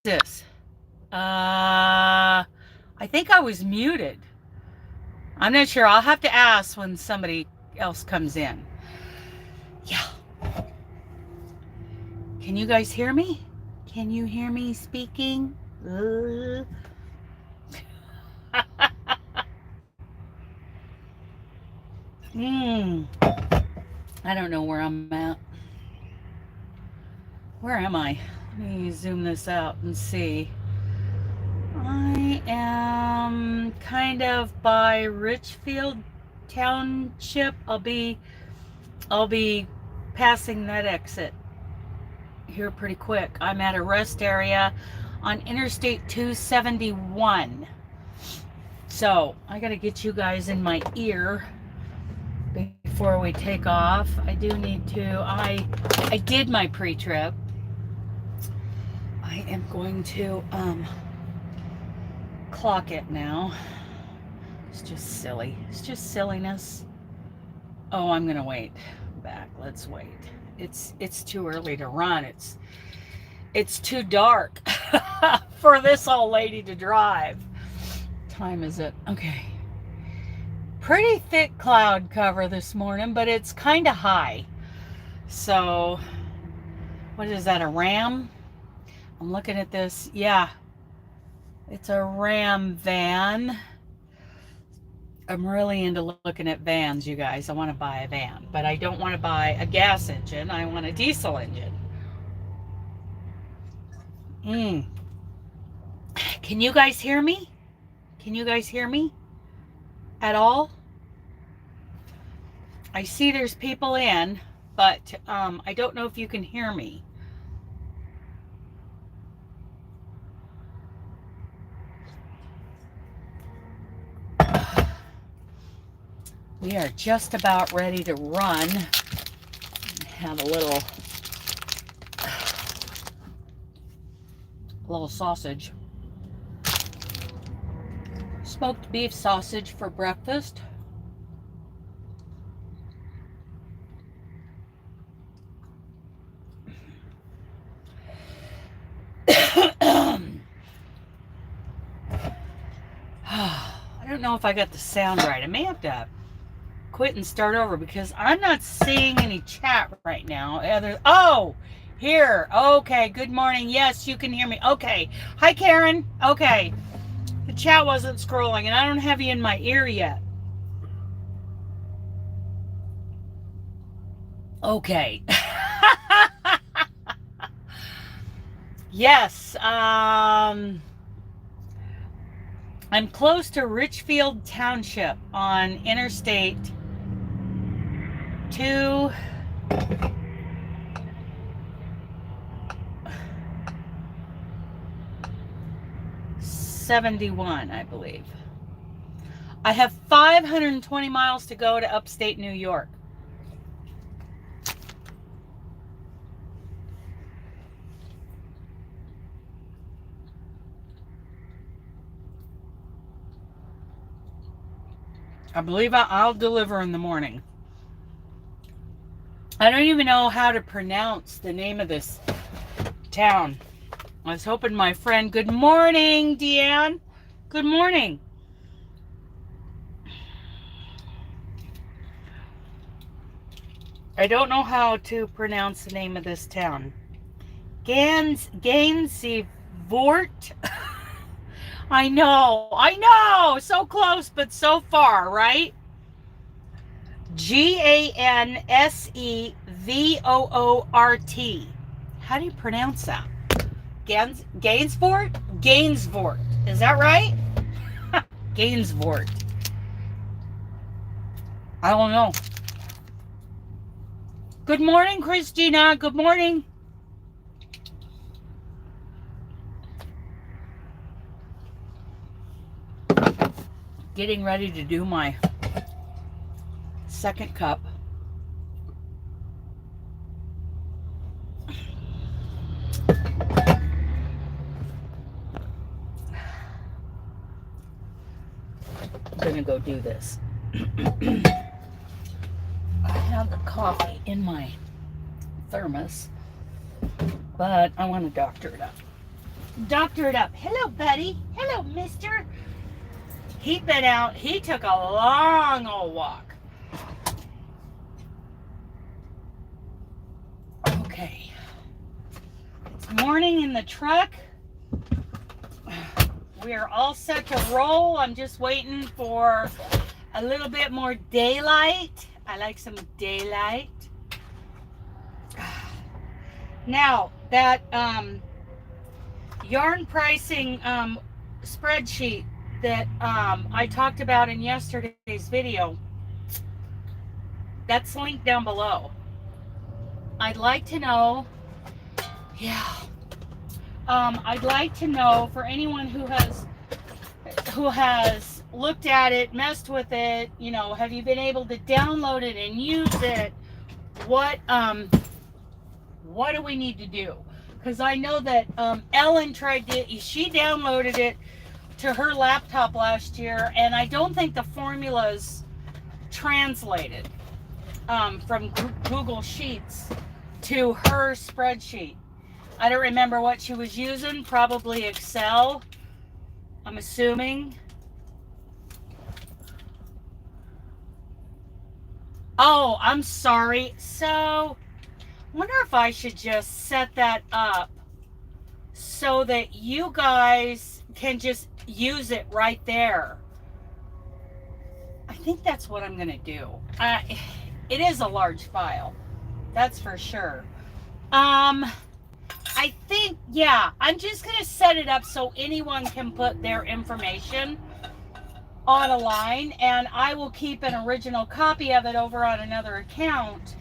this? I think I was muted. I'm not sure. I'll have to ask when somebody else comes in. Yeah. Can you guys hear me? Can you hear me speaking? I don't know where I'm at. Where am I? Let me zoom this out and see. I am kind of by Richfield Township. I'll be passing that exit here pretty quick. I'm at a rest area on Interstate 271. So I gotta get you guys in my ear before we take off. I do need to, I did my pre-trip. I am going to clock it now. It's just silly. It's just silliness. Oh, I'm gonna wait back. Let's wait. It's too early to run. It's too dark for this old lady to drive. Time is it? Okay. Pretty thick cloud cover this morning, but it's kind of high. So, what is that, a Ram? I'm looking at this. Yeah, it's a Ram van. I'm really into looking at vans, you guys. I want to buy a van, but I don't want to buy a gas engine. I want a diesel engine. Can you guys hear me? Can you guys hear me at all? I see there's people in, but I don't know if you can hear me. We are just about ready to run. Have a little sausage. Smoked beef sausage for breakfast. I don't know if I got the sound right. I may have to quit and start over because I'm not seeing any chat right now. Oh, here. Okay, good morning. Yes, you can hear me. Okay. Hi, Karen. Okay. The chat wasn't scrolling, and I don't have you in my ear yet. Okay. Yes. I'm close to Richfield Township on Interstate 271, I believe. I have 520 miles to go to upstate New York. I believe I'll deliver in the morning. I don't even know how to pronounce the name of this town. I was hoping my friend... Good morning, Deanne. Good morning. I don't know how to pronounce the name of this town. Gainsvort. I know. So close, but so far, right? Gansevort. How do you pronounce that? Gainsvort? Gainsvort. Is that right? Gainsvort. I don't know. Good morning, Christina. Good morning. Getting ready to do my second cup. I'm gonna go do this. I have the coffee in my thermos, but I want to doctor it up. doctor it up. Hello, buddy. Hello, mister. He'd been out. He took a long old walk. Okay. It's morning in the truck. We are all set to roll. I'm just waiting for a little bit more daylight. I like some daylight. Now, that yarn pricing spreadsheet that I talked about in yesterday's video, that's linked down below. I'd like to know, I'd like to know, for anyone who has looked at it, messed with it, you know, have you been able to download it and use it? What do we need to do? Because I know that Ellen she downloaded it to her laptop last year, and I don't think the formulas translated from Google Sheets to her spreadsheet. I don't remember what she was using, probably Excel, I'm assuming. Oh, I'm sorry. So, wonder if I should just set that up so that you guys can just use it right there. I think that's what I'm going to do. It is a large file. That's for sure. I think, yeah, I'm just going to set it up so anyone can put their information on a line, and I will keep an original copy of it over on another account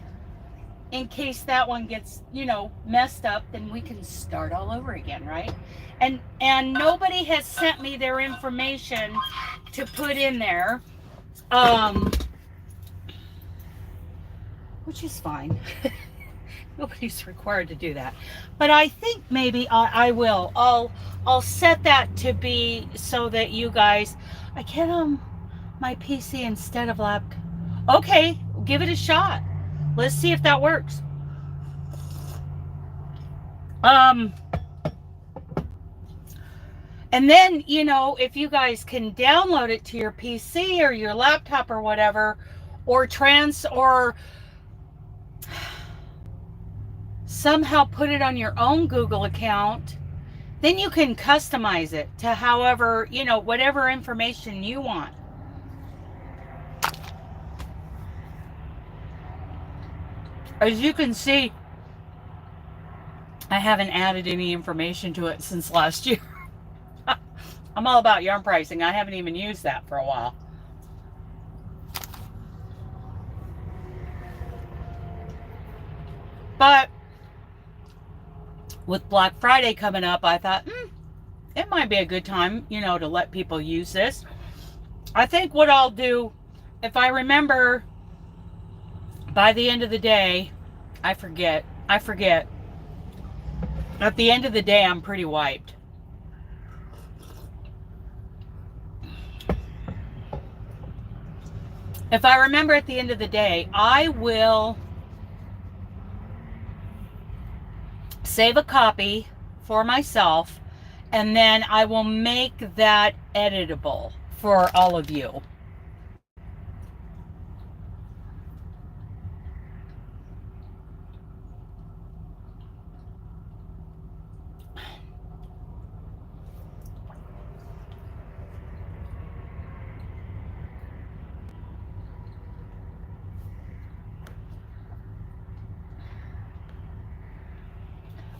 in case that one gets, you know, messed up. Then we can start all over again, right? And nobody has sent me their information to put in there, which is fine. Nobody's required to do that, but I think maybe I will. I'll set that to be so that you guys, I can my PC instead of laptop. Okay, give it a shot. Let's see if that works. And then, you know, if you guys can download it to your PC or your laptop or whatever, or somehow put it on your own Google account, then you can customize it to however, you know, whatever information you want. As you can see, I haven't added any information to it since last year. I'm all about yarn pricing. I haven't even used that for a while. But with Black Friday coming up, I thought, it might be a good time, you know, to let people use this. I think what I'll do, if I remember by the end of the day, I forget. At the end of the day, I'm pretty wiped. If I remember at the end of the day, I will save a copy for myself, and then I will make that editable for all of you.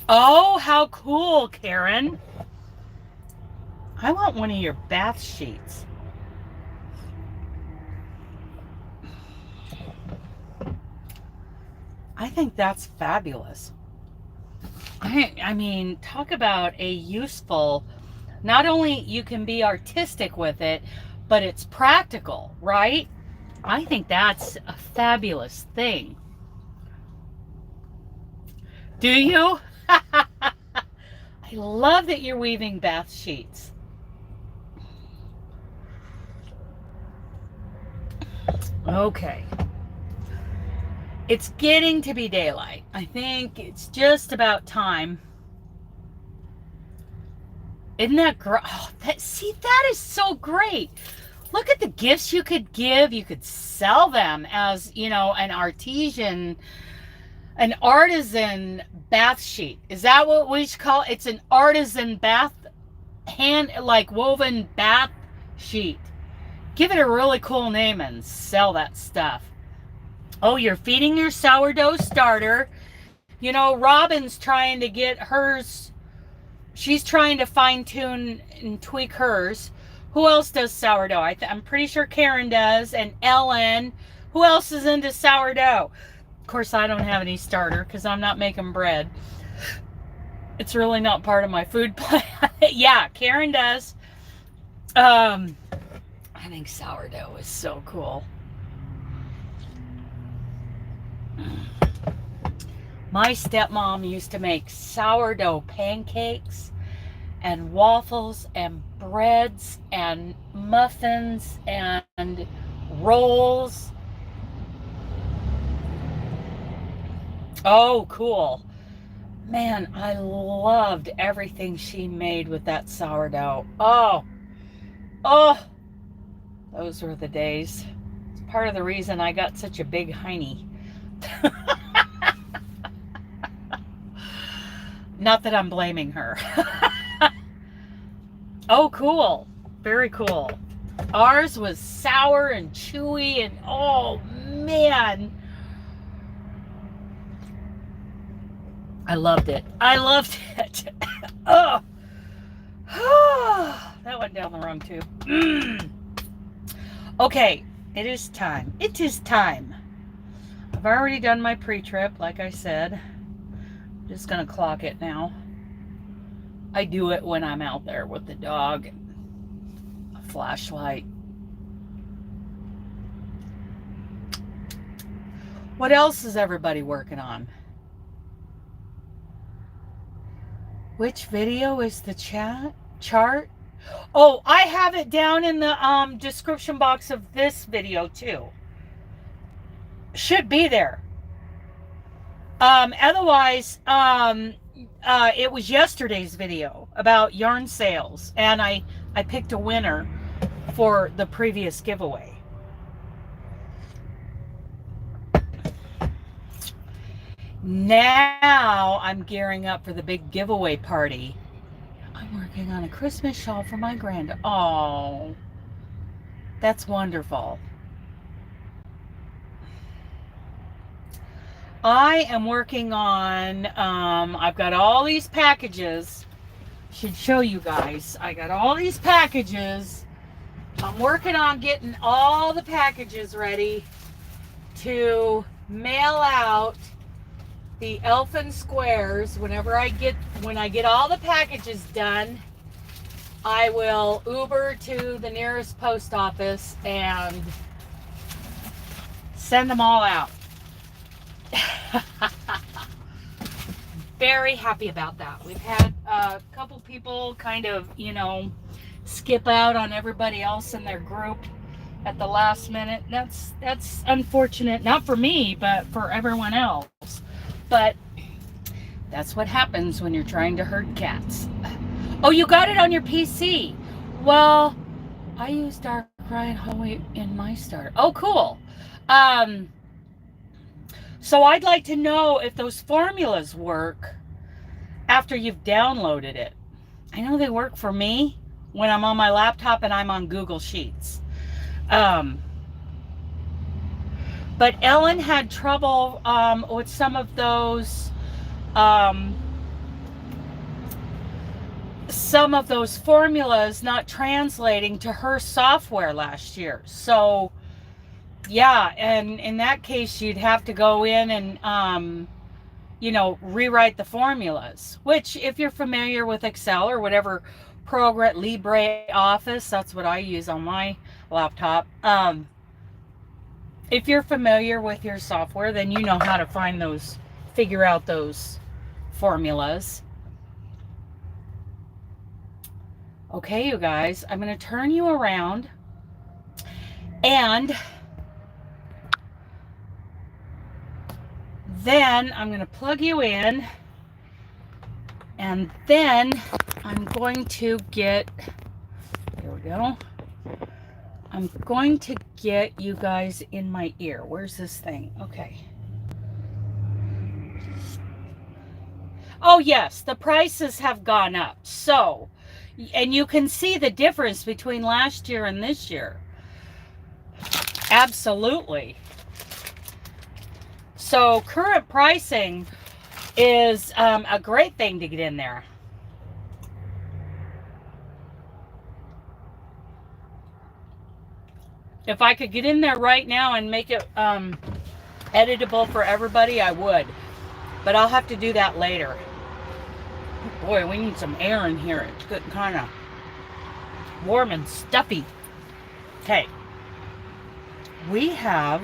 Oh, how cool, Karen. I want one of your bath sheets. I think that's fabulous. I mean, talk about a useful, not only you can be artistic with it, but it's practical, right? I think that's a fabulous thing. Do you? I love that you're weaving bath sheets. Okay. It's getting to be daylight. I think it's just about time Isn't that great? Oh, see, that is so great. Look at the gifts you could give. You could sell them as, you know, an artisan bath sheet. Is that what we should call it? It's an artisan bath, like woven bath sheet. Give it a really cool name and sell that stuff. Oh, you're feeding your sourdough starter. You know, Robin's trying to get hers. She's trying to fine tune and tweak hers. Who else does sourdough? I'm pretty sure Karen does, and Ellen. Who else is into sourdough? Of course, I don't have any starter because I'm not making bread. It's really not part of my food plan. Yeah, Karen does. I think sourdough is so cool. My stepmom used to make sourdough pancakes and waffles and breads and muffins and rolls. Oh, cool. Man, I loved everything she made with that sourdough. Oh, those were the days. It's part of the reason I got such a big hiney. Not that I'm blaming her. Oh, cool. Very cool. Ours was sour and chewy and oh, man. I loved it. I loved it. Oh. That went down the wrong tube. Okay, it is time. It is time. I've already done my pre-trip, like I said. I'm just going to clock it now. I do it when I'm out there with the dog. A flashlight. What else is everybody working on? Which video is the chart? Oh, I have it down in the description box of this video too. Should be there. Otherwise, it was yesterday's video about yarn sales, and I picked a winner for the previous giveaway. Now I'm gearing up for the big giveaway party. I'm working on a Christmas shawl for my granddaughter. Oh, that's wonderful. I am working on, I've got all these packages. Should show you guys. I got all these packages. I'm working on getting all the packages ready to mail out the elfin squares. When I get all the packages done, I will Uber to the nearest post office and send them all out. Very happy about that. We've had a couple people kind of, you know, skip out on everybody else in their group at the last minute. That's unfortunate, not for me, but for everyone else. But that's what happens when you're trying to herd cats. Oh, you got it on your PC. Well, I use Dark Ryan Holloway in my starter. Oh, cool. So I'd like to know if those formulas work after you've downloaded it. I know they work for me when I'm on my laptop and I'm on Google Sheets. But Ellen had trouble with some of those formulas not translating to her software last year. So yeah, and in that case you'd have to go in and you know, rewrite the formulas, which if you're familiar with Excel or whatever program, LibreOffice, that's what I use on my laptop. If you're familiar with your software, then you know how to figure out those formulas. Okay, you guys, I'm going to turn you around and then I'm going to plug you in and then I'm going to get, there we go. I'm going to get you guys in my ear. Where's this thing? Okay. Oh yes, the prices have gone up. So, and you can see the difference between last year and this year. Absolutely. So current pricing is a great thing to get in there. If I could get in there right now and make it editable for everybody, I would. But I'll have to do that later. Boy, we need some air in here. It's getting kind of warm and stuffy. Okay. We have...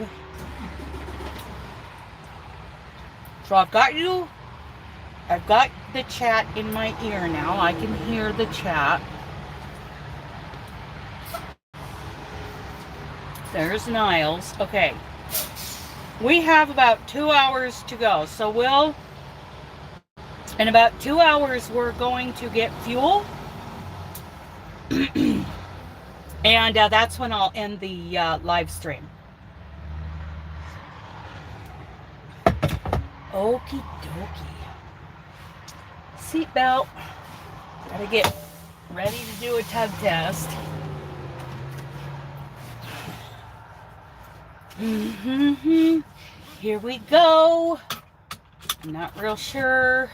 So I've got the chat in my ear now. I can hear the chat. There's Niles. Okay. We have about 2 hours to go. So in about 2 hours, we're going to get fuel. And that's when I'll end the live stream. Okie dokie. Seatbelt. Gotta get ready to do a tug test. Here we go. I'm not real sure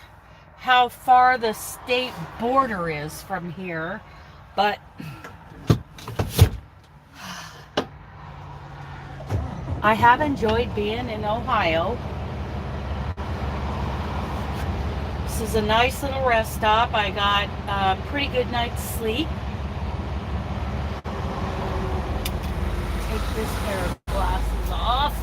how far the state border is from here, but I have enjoyed being in Ohio. This is a nice little rest stop. I got a pretty good night's sleep. Take this pair of glasses off.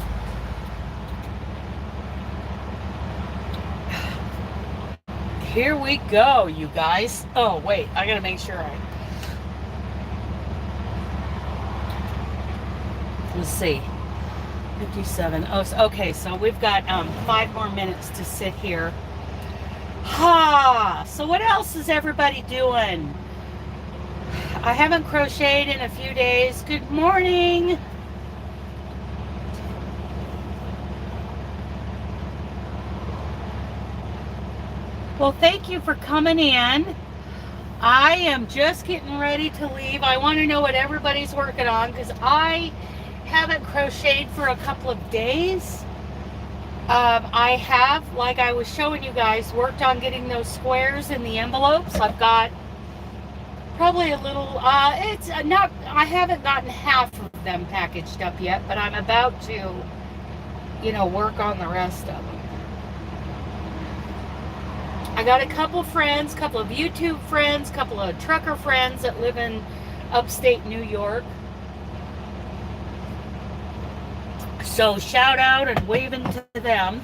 Here we go, you guys. Oh, wait, I gotta make sure let's see. 57. Oh, okay, so we've got 5 more minutes to sit here. So what else is everybody doing? I haven't crocheted in a few days. Good morning. Well, thank you for coming in. I am just getting ready to leave. I want to know what everybody's working on because I haven't crocheted for a couple of days. I have, like I was showing you guys, worked on getting those squares in the envelopes. I've got probably a little, it's not, I haven't gotten half of them packaged up yet, but I'm about to, work on the rest of them. I got a couple friends, couple of YouTube friends, couple of trucker friends that live in upstate New York. So shout out and waving to them.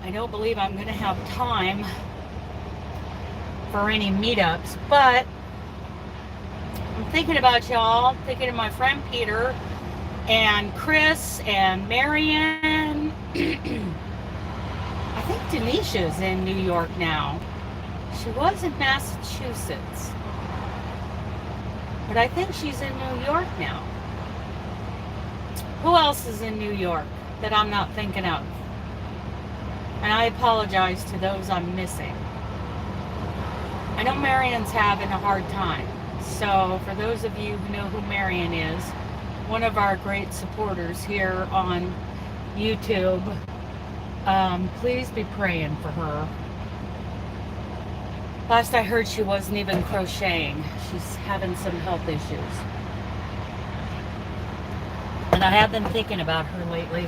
I don't believe I'm going to have time for any meetups, but I'm thinking about y'all, thinking of my friend Peter and Chris and Marianne. I think Denisha's in New York now. She was in Massachusetts, but I think she's in New York now. Who else is in New York that I'm not thinking of? And I apologize to those I'm missing. I know Marian's having a hard time. So for those of you who know who Marian is, one of our great supporters here on YouTube, please be praying for her. Last I heard, she wasn't even crocheting. She's having some health issues. And I have been thinking about her lately.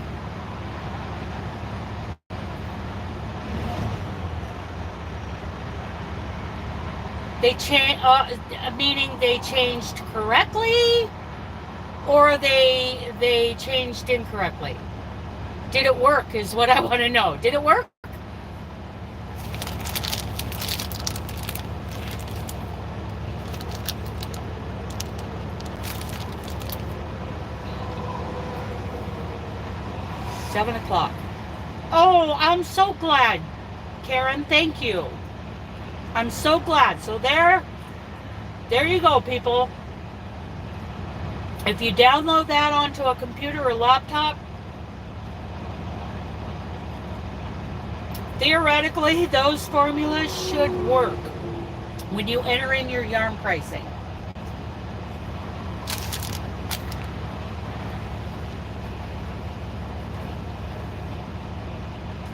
They meaning they changed correctly, or they changed incorrectly. Did it work is what I want to know. Did it work? Seven o'clock. Oh, I'm so glad, Karen. Thank you. I'm so glad. So there you go, people. If you download that onto a computer or laptop, theoretically, those formulas should work when you enter in your yarn pricing.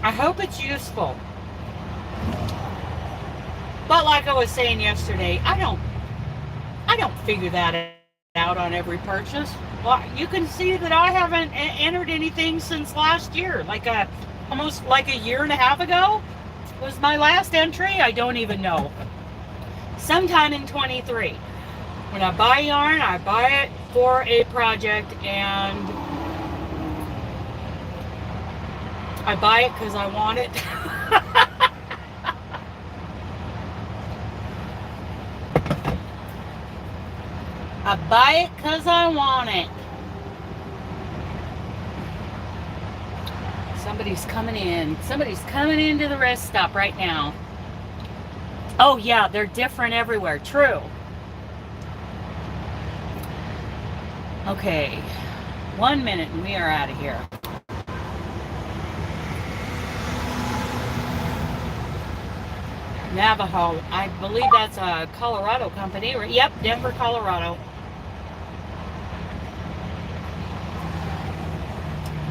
I hope it's useful. But like I was saying yesterday, I don't figure that out on every purchase. Well, you can see that I haven't entered anything since last year, almost like a year and a half ago was my last entry. I don't even know. Sometime in 23. When I buy yarn, I buy it for a project, and I buy it because I want it. I buy it because I want it. Somebody's coming in. Somebody's coming into the rest stop right now. Oh yeah, they're different everywhere. True. Okay. 1 minute and we are out of here. Navajo. I believe that's a Colorado company. Yep, Denver, Colorado.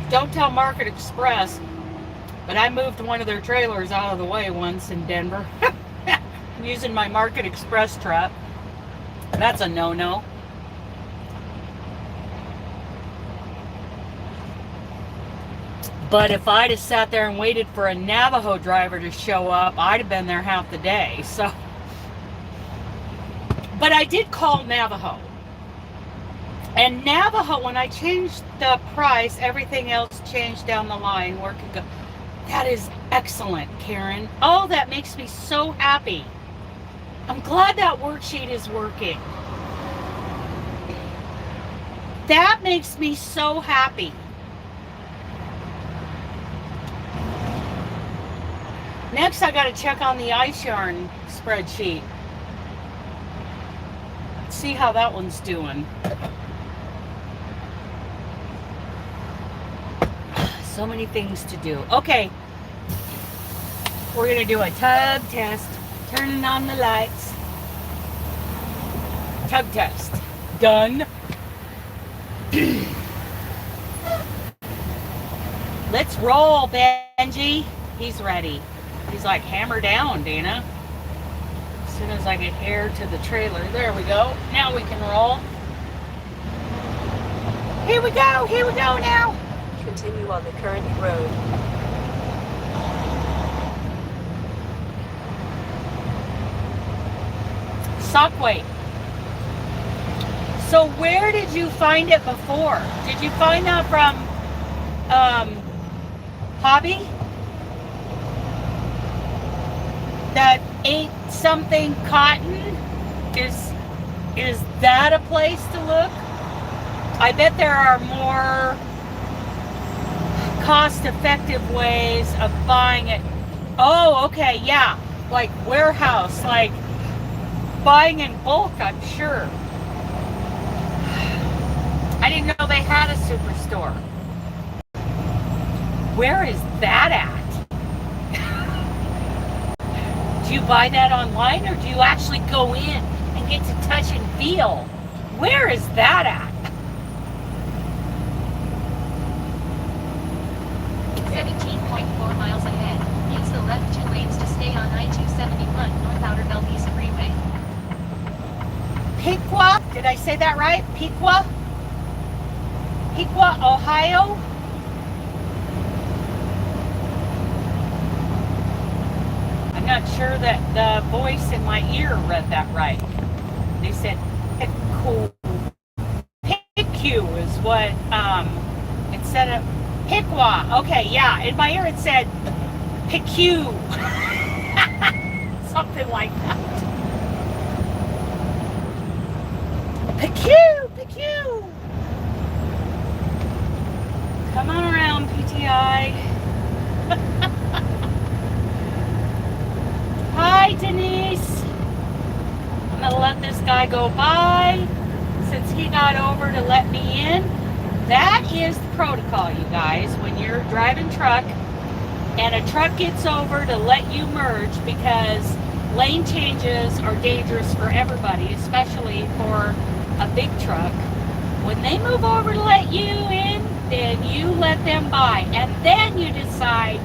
Don't tell Market Express, but I moved one of their trailers out of the way once in Denver. I'm using my Market Express truck. That's a no-no. But if I'd have sat there and waited for a Navajo driver to show up, I'd have been there half the day. So, but I did call Navajo. And Navajo, when I changed the price, everything else changed down the line. Where could go? That is excellent, Karen. Oh, that makes me so happy. I'm glad that worksheet is working. That makes me so happy. Next, I got to check on the ice yarn spreadsheet. See how that one's doing. So many things to do. Okay. We're going to do a tug test. Turning on the lights. Tug test. Done. Let's roll, Benji. He's ready. He's like, hammer down, Dana. As soon as I get air to the trailer. There we go. Now we can roll. Here we go. Here we go now. Continue on the current road. Sock weight. So where did you find it before? Did you find that from Hobby? That 8-something cotton? Is that a place to look? I bet there are more cost-effective ways of buying it. Oh, okay, yeah. Like warehouse, like buying in bulk, I'm sure. I didn't know they had a superstore. Where is that at? Do you buy that online, or do you actually go in and get to touch and feel? Where is that at? 17.4 miles ahead. Use the left 2 lanes to stay on I-271 North Outer Bellevue Freeway. Piqua? Did I say that right? Piqua? Piqua, Ohio? I'm not sure that the voice in my ear read that right. They said Piqua. Piqua is what, instead of Piqua. Okay, yeah. In my ear it said Piqua. Something like that. Piqua, Piqua. Come on around, PTI. Hi, Denise. guy go by since he got over to let me in. That is the protocol, you guys, when you're driving truck and a truck gets over to let you merge, because lane changes are dangerous for everybody, especially for a big truck. When they move over to let you in, then you let them by, and then you decide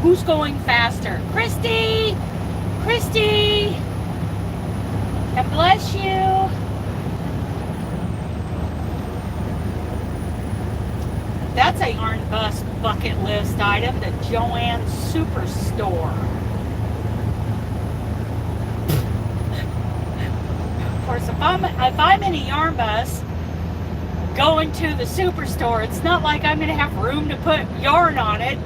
who's going faster. Christy! Christy! God bless you. That's a yarn bus bucket list item, the Joann Superstore. Of course, if I'm in a yarn bus going to the superstore, it's not like I'm going to have room to put yarn on it.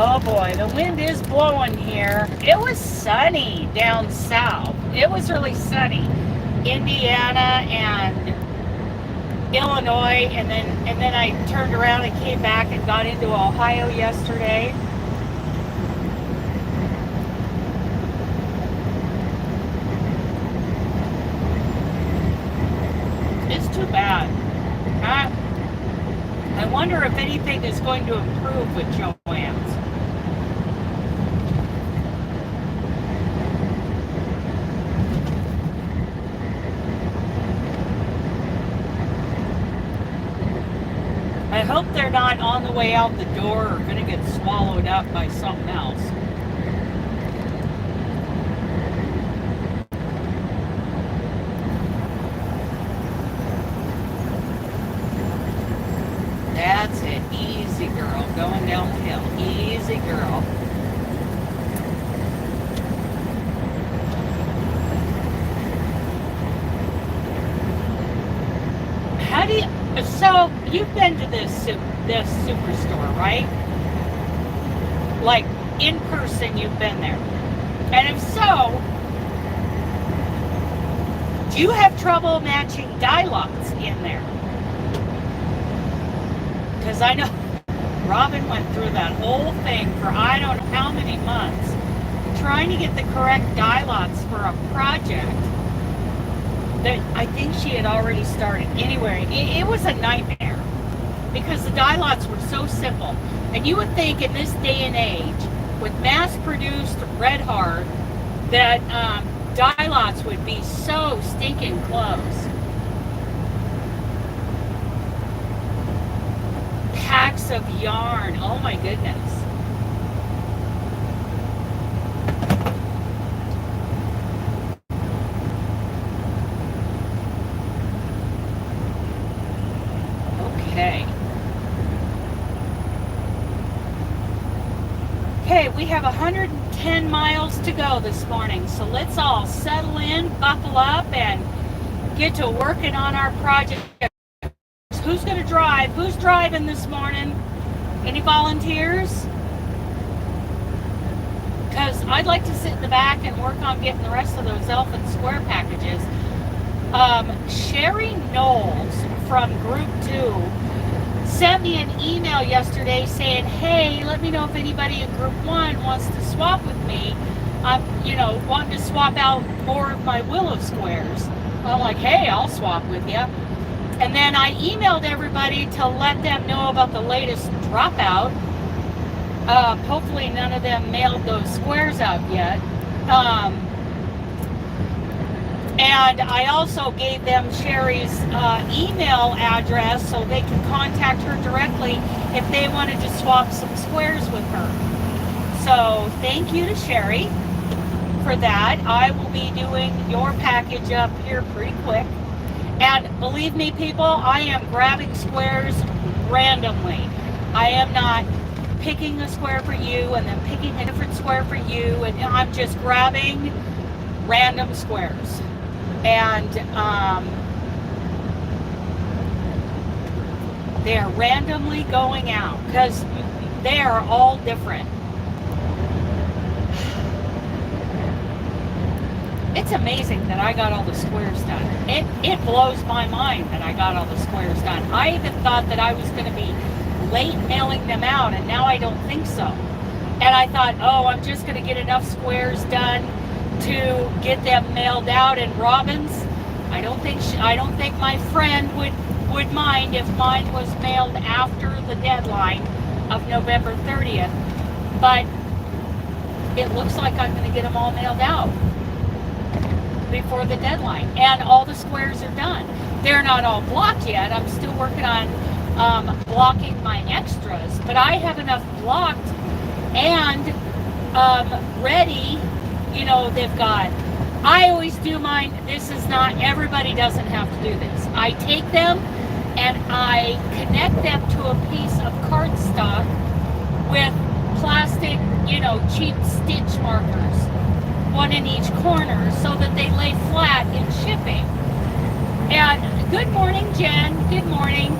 Oh boy, the wind is blowing here. It was sunny down south. It was really sunny. Indiana and Illinois, and then I turned around and came back and got into Ohio yesterday. It's too bad. I wonder if anything is going to improve with Joann's. I hope they're not on the way out the door or going to get swallowed up by something else. That's it. Easy, girl. Going down the hill. Easy, girl. How do you... So, you've been to this superstore, right? Like, in person, you've been there. And if so, do you have trouble matching dye lots in there? Because I know Robin went through that whole thing for I don't know how many months, trying to get the correct dye lots for a project that I think she had already started. Anyway, it was a nightmare because the dye lots were so simple. And you would think in this day and age, with mass-produced red heart, that dye lots would be so stinking close. Packs of yarn. Oh my goodness. Okay, we have 110 miles to go this morning, so let's all settle in, buckle up, and get to working on our project. Who's going to drive? Who's driving this morning? Any volunteers? Because I'd like to sit in the back and work on getting the rest of those elephant square packages. Sherry Knowles from Group 2 sent me an email yesterday saying, hey, let me know if anybody in Group 1 wants to swap with me. I'm, wanting to swap out more of my willow squares. I'm like, hey, I'll swap with you. And then I emailed everybody to let them know about the latest dropout. Hopefully none of them mailed those squares out yet. And I also gave them Sherry's email address so they can contact her directly if they wanted to swap some squares with her. So thank you to Sherry for that. I will be doing your package up here pretty quick. And believe me, people, I am grabbing squares randomly. I am not picking a square for you and then picking a different square for you. And I'm just grabbing random squares. And they're randomly going out because they are all different. It's amazing that I got all the squares done. It blows my mind that I got all the squares done. I even thought that I was going to be late mailing them out, and now I don't think so. And I thought, oh, I'm just going to get enough squares done to get them mailed out. And Robin's, I don't think my friend would mind if mine was mailed after the deadline of November 30th. But it looks like I'm going to get them all mailed out before the deadline. And all the squares are done. They're not all blocked yet. I'm still working on blocking my extras. But I have enough blocked and ready. You know, they've got, I always do mine. This is not, everybody doesn't have to do this. I take them and I connect them to a piece of cardstock with plastic, you know, cheap stitch markers, one in each corner, so that they lay flat in shipping. And good morning, Jen. Good morning.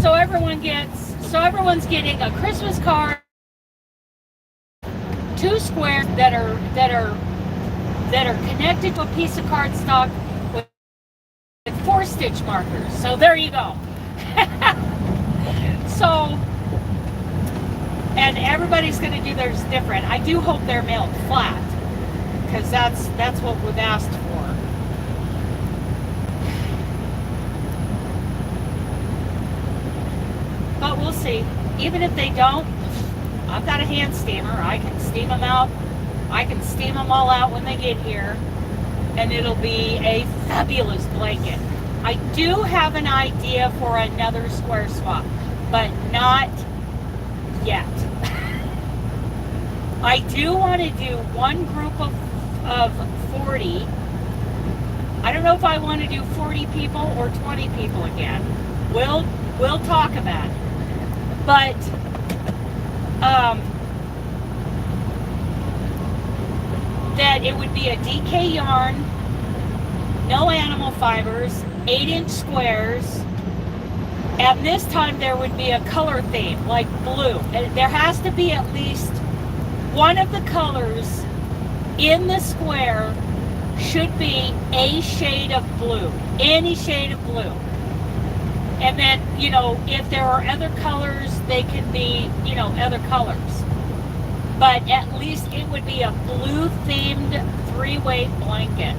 So everyone's getting a Christmas card, 2 squares that are connected to a piece of cardstock with 4 stitch markers. So there you go. So, and everybody's going to do theirs different. I do hope they're mailed flat, because that's what we've asked for. But we'll see. Even if they don't, I've got a hand steamer. I can steam them out. I can steam them all out when they get here, and it'll be a fabulous blanket. I do have an idea for another square swap, but not yet. I do want to do one group of 40. I don't know if I want to do 40 people or 20 people again. We'll talk about it. But that it would be a DK yarn, no animal fibers, 8-inch squares, and this time there would be a color theme, like blue. And there has to be at least one of the colors in the square should be a shade of blue, any shade of blue. And then, you know, if there are other colors, they can be, you know, other colors. But at least it would be a blue-themed 3-weight blanket.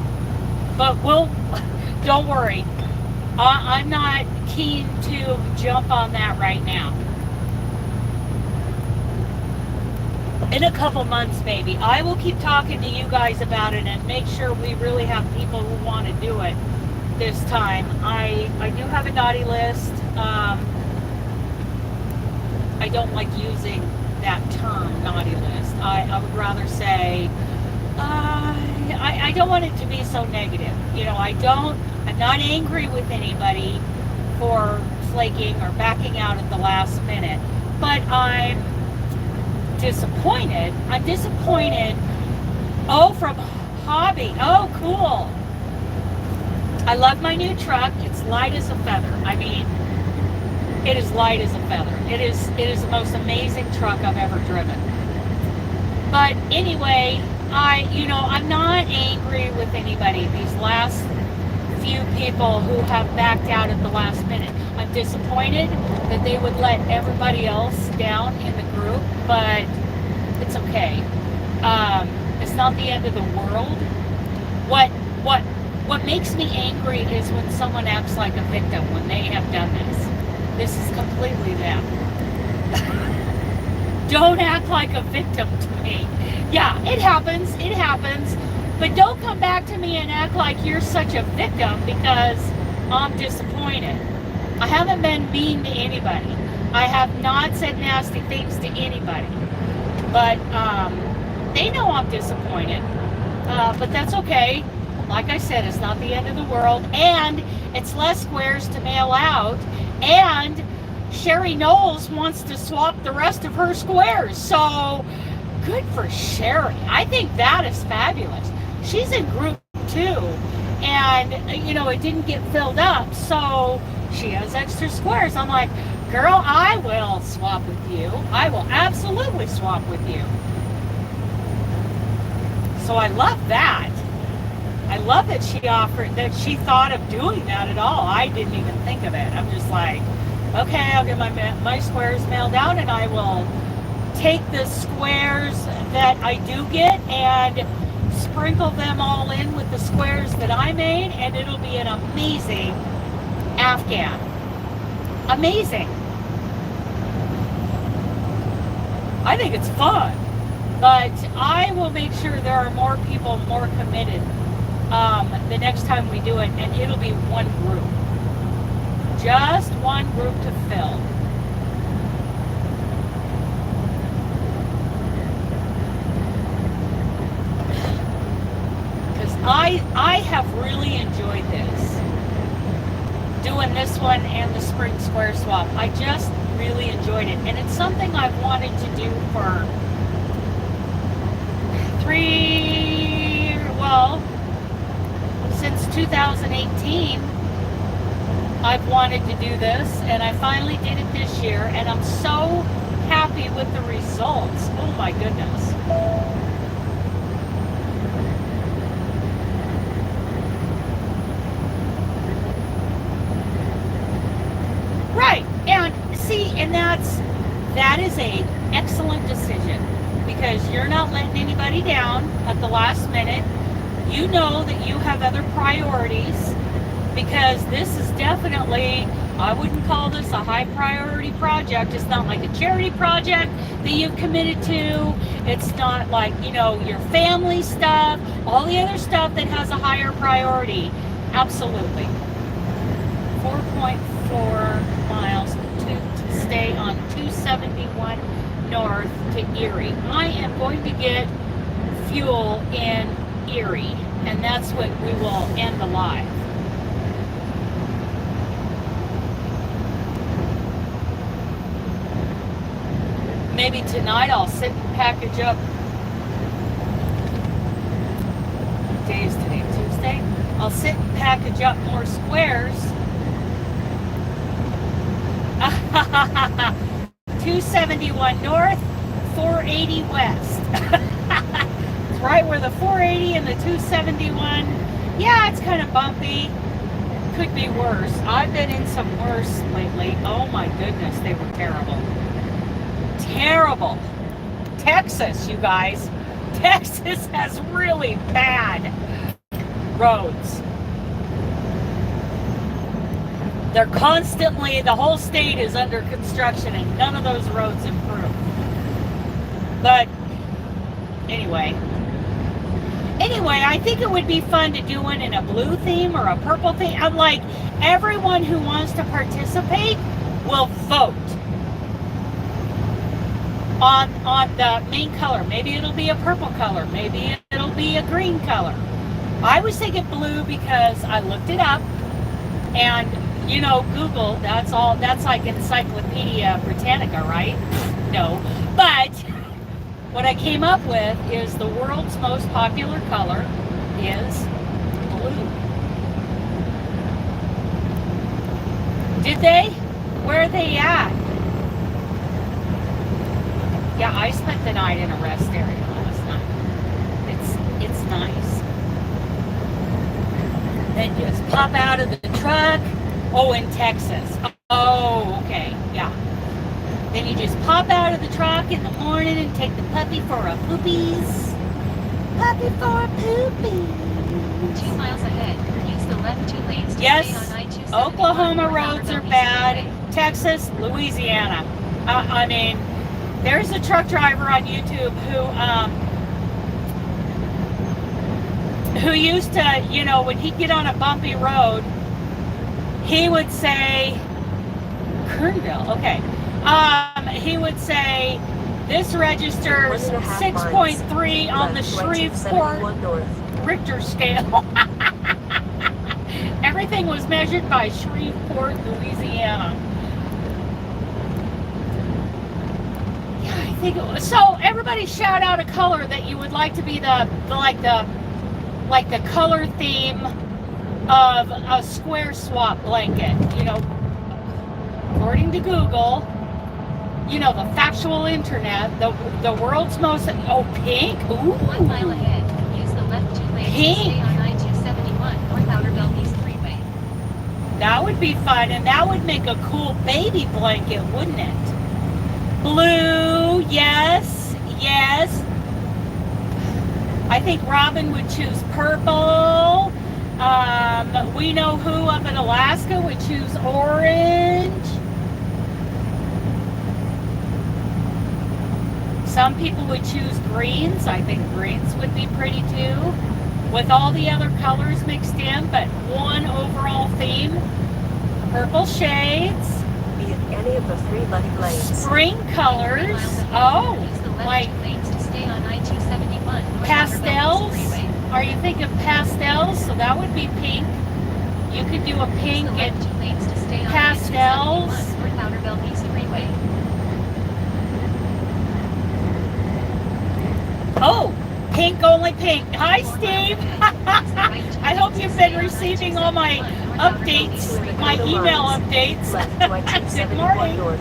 But don't worry. I'm not keen to jump on that right now. In a couple months, maybe. I will keep talking to you guys about it and make sure we really have people who want to do it this time. I do have a naughty list. I don't like using that term, naughty list. I would rather say, I don't want it to be so negative. You know, I'm not angry with anybody for flaking or backing out at the last minute, but I'm disappointed. I'm disappointed. Oh, from Hobby. Oh, cool. I love my new truck. It's light as a feather. I mean, it is light as a feather. It is the most amazing truck I've ever driven. But anyway, I'm not angry with anybody. These last few people who have backed out at the last minute. I'm disappointed that they would let everybody else down in the group, but it's okay. It's not the end of the world. What makes me angry is when someone acts like a victim when they have done this. This is completely them. Don't act like a victim to me. Yeah, it happens. It happens. But don't come back to me and act like you're such a victim because I'm disappointed. I haven't been mean to anybody. I have not said nasty things to anybody. But they know I'm disappointed. But that's okay. Like I said, it's not the end of the world. And it's less squares to mail out. And Sherry Knowles wants to swap the rest of her squares. So good for Sherry. I think that is fabulous. She's in group 2. And, it didn't get filled up. So she has extra squares. I'm like, girl, I will swap with you. I will absolutely swap with you. So I love that. I love that she thought of doing that at all. I didn't even think of it. I'm just like, okay, I'll get my squares mailed out and I will take the squares that I do get and sprinkle them all in with the squares that I made, and it'll be an amazing Afghan. Amazing. I think it's fun, but I will make sure there are more people more committed the next time we do it, and it'll be one group. Just one group to fill. Because I have really enjoyed this. Doing this one and the spring square swap. I just really enjoyed it. And it's something I've wanted to do for since 2018. I've wanted to do this, and I finally did it this year, and I'm so happy with the results. Oh my goodness. Right, and see, and that is a excellent decision, because you're not letting anybody down at the last minute. You know that you have other priorities, because this is definitely, I wouldn't call this a high priority project. It's not like a charity project that you've committed to. It's not like, you know, your family stuff, all the other stuff that has a higher priority. Absolutely. 4.4 miles to stay on 271 north to Erie. I am going to get fuel in Erie, and that's what we will end the live. Maybe tonight I'll sit and package up. What day is today? Tuesday? I'll sit and package up more squares. 271 north, 480 west. It's right where the 480 and the 271. Yeah, it's kind of bumpy. Could be worse. I've been in some worse lately. Oh my goodness, they were terrible. Terrible. Texas, you guys. Texas has really bad roads. They're constantly, the whole state is under construction, and none of those roads improve. But anyway, I think it would be fun to do one in a blue theme or a purple theme. I'm like, everyone who wants to participate will vote on the main color. Maybe it'll be a purple color. Maybe it'll be a green color. I was thinking blue because I looked it up, and you know, Google, that's like Encyclopedia Britannica, right? No. But what I came up with is the world's most popular color is blue. Did they? Where are they at? Yeah, I spent the night in a rest area last night. It's nice. Then just pop out of the truck. Oh, in Texas. Oh, okay. Yeah. Then you just pop out of the truck in the morning and take the puppy for a poopies. Puppy for a poopie. 2 miles ahead, use the left 2 lanes to Yes, stay on I-271 Oklahoma North roads are Alberta bad. Freeway. Texas, Louisiana. I mean, there's a truck driver on YouTube who used to, you know, when he'd get on a bumpy road, he would say, Kernville, okay. He would say, this registers 6.3 on the Shreveport Richter scale. Everything was measured by Shreveport, Louisiana. Yeah, I think it was. So everybody shout out a color that you would like to be the color theme of a square swap blanket. You know, according to Google, you know, the factual internet, the world's most, pink? Ooh. 1 mile ahead, use the left 2 lanes Pink. to stay on I-271 North Outer Belt East Freeway. That would be fun, and that would make a cool baby blanket, wouldn't it? Blue, yes, yes. I think Robin would choose purple. We know who up in Alaska would choose orange. Some people would choose greens. I think greens would be pretty too, with all the other colors mixed in, but one overall theme. Purple shades. Be it any of the 3 left lanes. Spring colors. Oh, like lanes to stay on I-271 North Outer pastels. Belvies Freeway. Are you thinking pastels? So that would be pink. You could do a pink Use the and left 2 lanes to stay on pastels. I-271 North Outer Belvies Freeway. oh, pink, only pink. Hi, Steve. I hope you've been receiving all my updates, my email updates. Left to Good I-271 morning. north.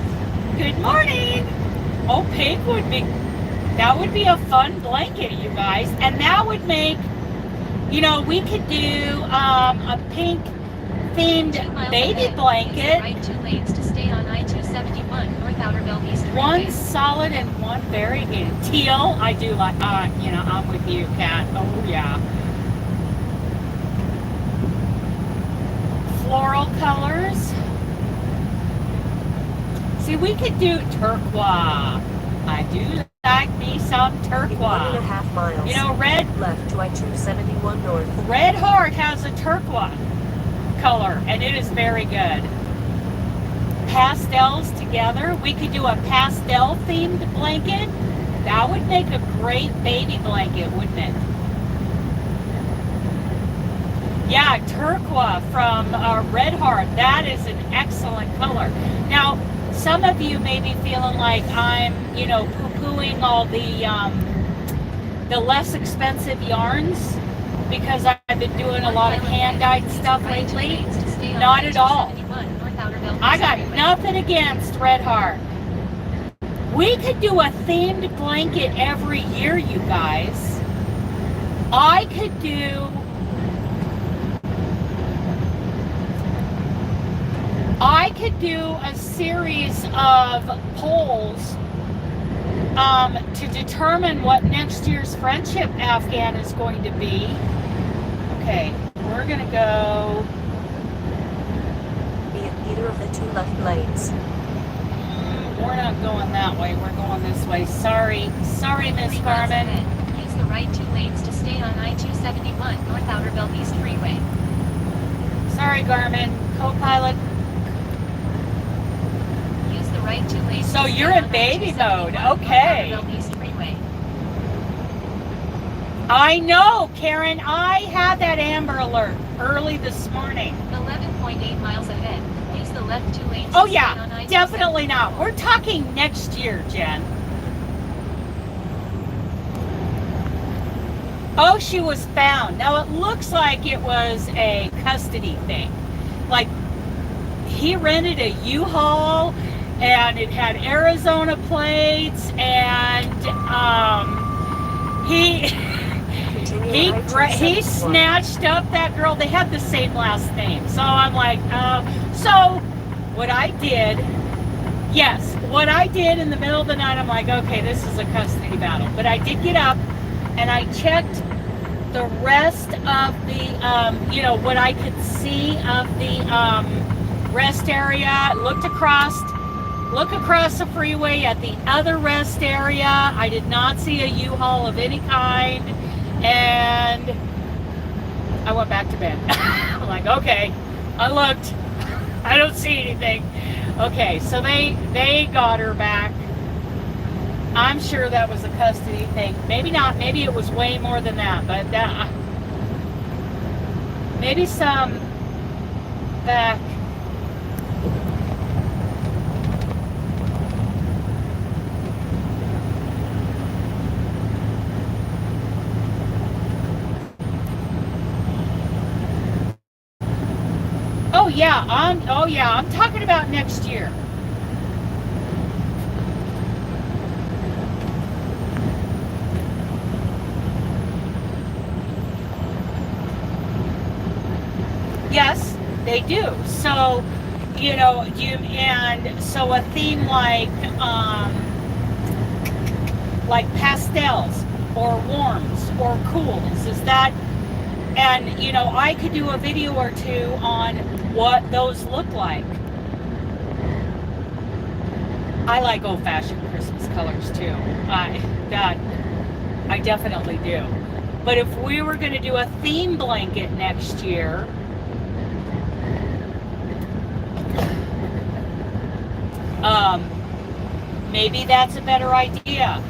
Good morning. Oh, pink would be, that would be a fun blanket, you guys. And that would make, you know, we could do a pink themed 2 miles baby ahead. blanket. Use the right 2 lanes to stay on I-271 North Outer Belvies Freeway. One solid and one variegated. Teal, I do like, you know, I'm with you, Kat. Oh, yeah. Floral colors. See, we could do turquoise. I do like me some In turquoise. 1.5 miles. You know, red Left to I-271 north. Red Heart has a turquoise color, and it is very good. Pastels together. We could do a pastel themed blanket. That would make a great baby blanket, wouldn't it? Yeah, turquoise from Red Heart. That is an excellent color. Now, some of you may be feeling like I'm, you know, poo-pooing all the less expensive yarns because I've been doing a lot of hand-dyed stuff lately. Not at all. I got nothing against Red Heart. We could do a themed blanket every year, you guys. I could do a series of polls to determine what next year's friendship Afghan is going to be. Okay, we're going to go. Be it either of the 2 left lanes. We're not going that way. We're going this way. Sorry, Miss Carmen. Use the right 2 lanes to stay on I-271 North Outer Belvies Freeway. Sorry, Garmin. Co-pilot. Use the right 2 lanes. So to stay you're in on baby I-271 mode. North Okay. Outer Belvies Freeway. I know, Karen. I had that Amber Alert early this morning. 11.8 miles ahead. Use the left 2 lanes. Oh to yeah, stay on I-271. definitely not. We're talking next year, Jen. Oh, she was found. Now it looks like it was a custody thing. Like he rented a U-Haul and it had Arizona plates and he Continue on I-271. he snatched up that girl. They had the same last name. So I'm like, so what I did in the middle of the night, I'm like, okay, this is a custody battle. But I did get up and I checked the rest of the, you know, what I could see of the rest area. Looked across the freeway at the other rest area. I did not see a U-Haul of any kind. And I went back to bed. I'm like, okay, I looked. I don't see anything. Okay, so they got her back. I'm sure that was a custody thing. Maybe not. Maybe it was way more than that. But that, maybe some back. Oh yeah, I'm talking about next year. Yes, they do. So, you know, so a theme like like pastels or warms or cools? Is that, and you know, I could do a video or two on what those look like. I like old-fashioned Christmas colors too. I definitely do. But if we were going to do a theme blanket next year, maybe that's a better idea.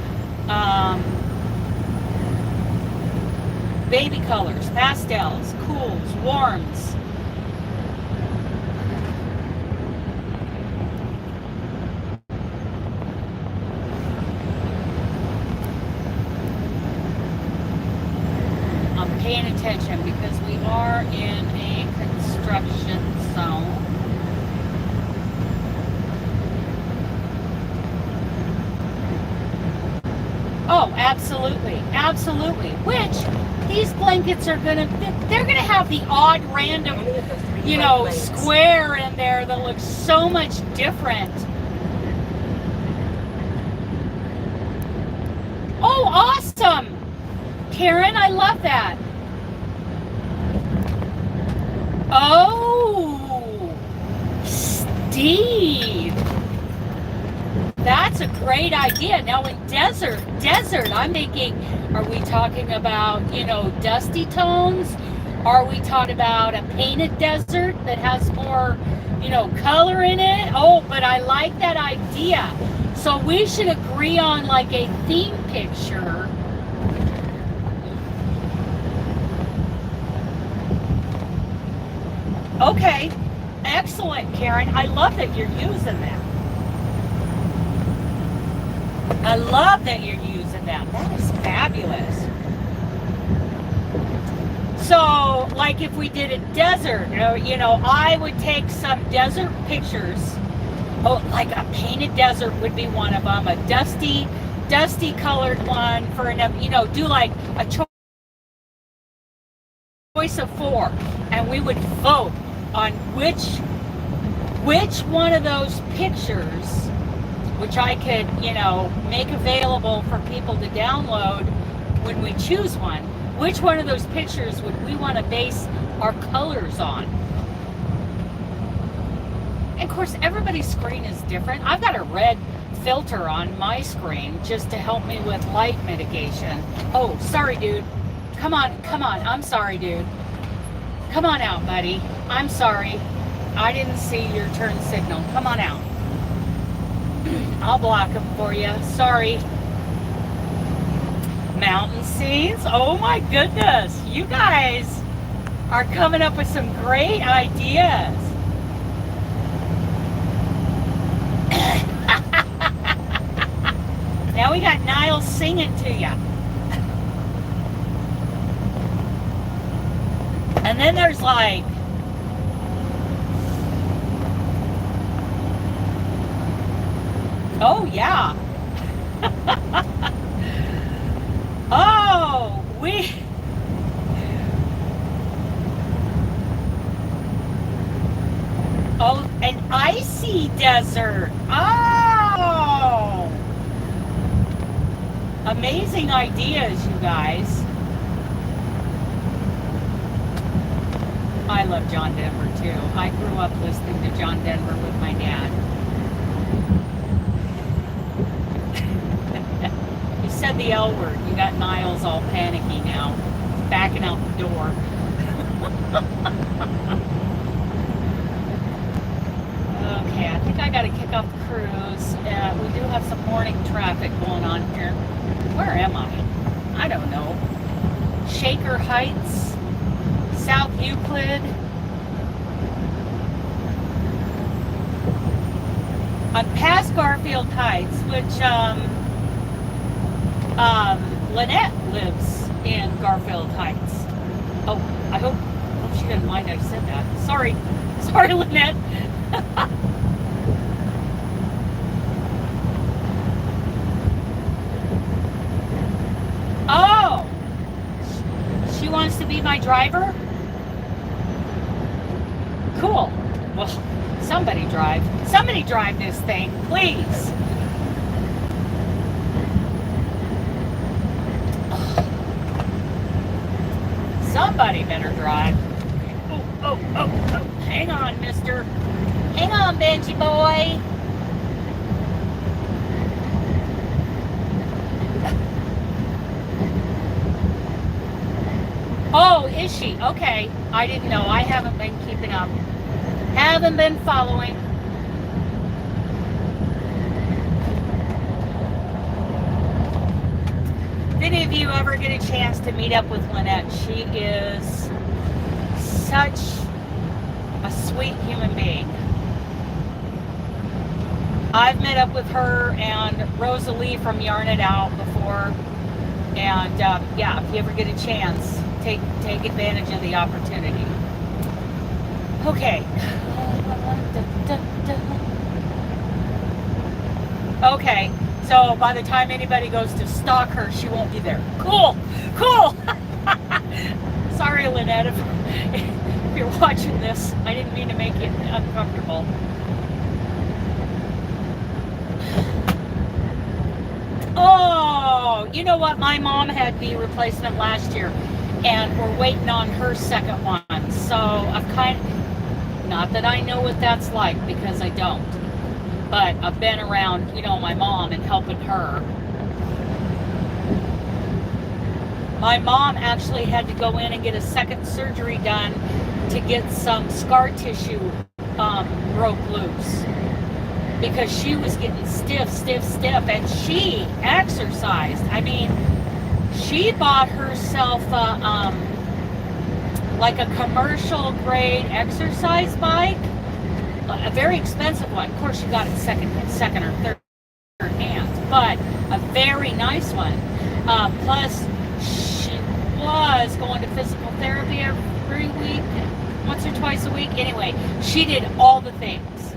Baby colors, pastels, cools, warms. I'm paying attention because we are in a construction zone. Oh, absolutely, absolutely. Which these blankets are they're gonna have the odd random, you know, square in there that looks so much different. Oh, awesome, Karen, I love that. Oh, Steve. That's a great idea. Now in desert, I'm thinking, are we talking about, you know, dusty tones? Are we talking about a painted desert that has more, you know, color in it? Oh, but I like that idea. So we should agree on like a theme picture. Okay, excellent, Karen. I love that you're using that. I love that you're using that. That is fabulous. So, like if we did a desert, you know, I would take some desert pictures. Oh, like a painted desert would be one of them. A dusty colored one for another, you know, do like a choice of 4. And we would vote on which one of those pictures, which I could, you know, make available for people to download when we choose one. Which one of those pictures would we want to base our colors on? And of course, everybody's screen is different. I've got a red filter on my screen just to help me with light mitigation. Oh, sorry, dude. Come on. I'm sorry, dude. Come on out, buddy. I'm sorry. I didn't see your turn signal. Come on out. I'll block them for you. Sorry. Mountain scenes. Oh my goodness. You guys are coming up with some great ideas. Now we got Niall singing to you. And then there's like, oh yeah. Oh, oh, an icy desert. Oh, amazing ideas, you guys. I love John Denver too. I grew up listening to John Denver with my dad. You said the L word. You got Niles all panicky now, backing out the door. Okay, I think I got to kick off the cruise. We do have some morning traffic going on here. Where am I? I don't know. Shaker Heights, South Euclid. I'm past Garfield Heights, which Lynette lives in Garfield Heights. Oh, I hope she didn't mind I said that. Sorry, Lynette. Oh, she wants to be my driver? Cool. Well, somebody drive this thing, please. Somebody better drive. Oh. Hang on, mister. Hang on, Benji boy. Oh, is she? Okay. I didn't know. I haven't been keeping up. Haven't been following. If any of you ever get a chance to meet up with Lynette, she is such a sweet human being. I've met up with her and Rosalie from Yarn It Out before, and yeah, if you ever get a chance, take advantage of the opportunity. Okay. Okay, so by the time anybody goes to stalk her, she won't be there. Cool. Sorry, Lynette, if you're watching this. I didn't mean to make you uncomfortable. Oh, you know what? My mom had knee replacement last year, and we're waiting on her second one. So I've not that I know what that's like, because I don't, but I've been around, my mom and helping her. My mom actually had to go in and get a second surgery done to get some scar tissue broke loose, because she was getting stiff, and she exercised. I mean, she bought herself like a commercial grade exercise bike, a very expensive one. Of course, she got it second or third hand, but a very nice one. Plus, she was going to physical therapy every week, once or twice a week. Anyway, she did all the things.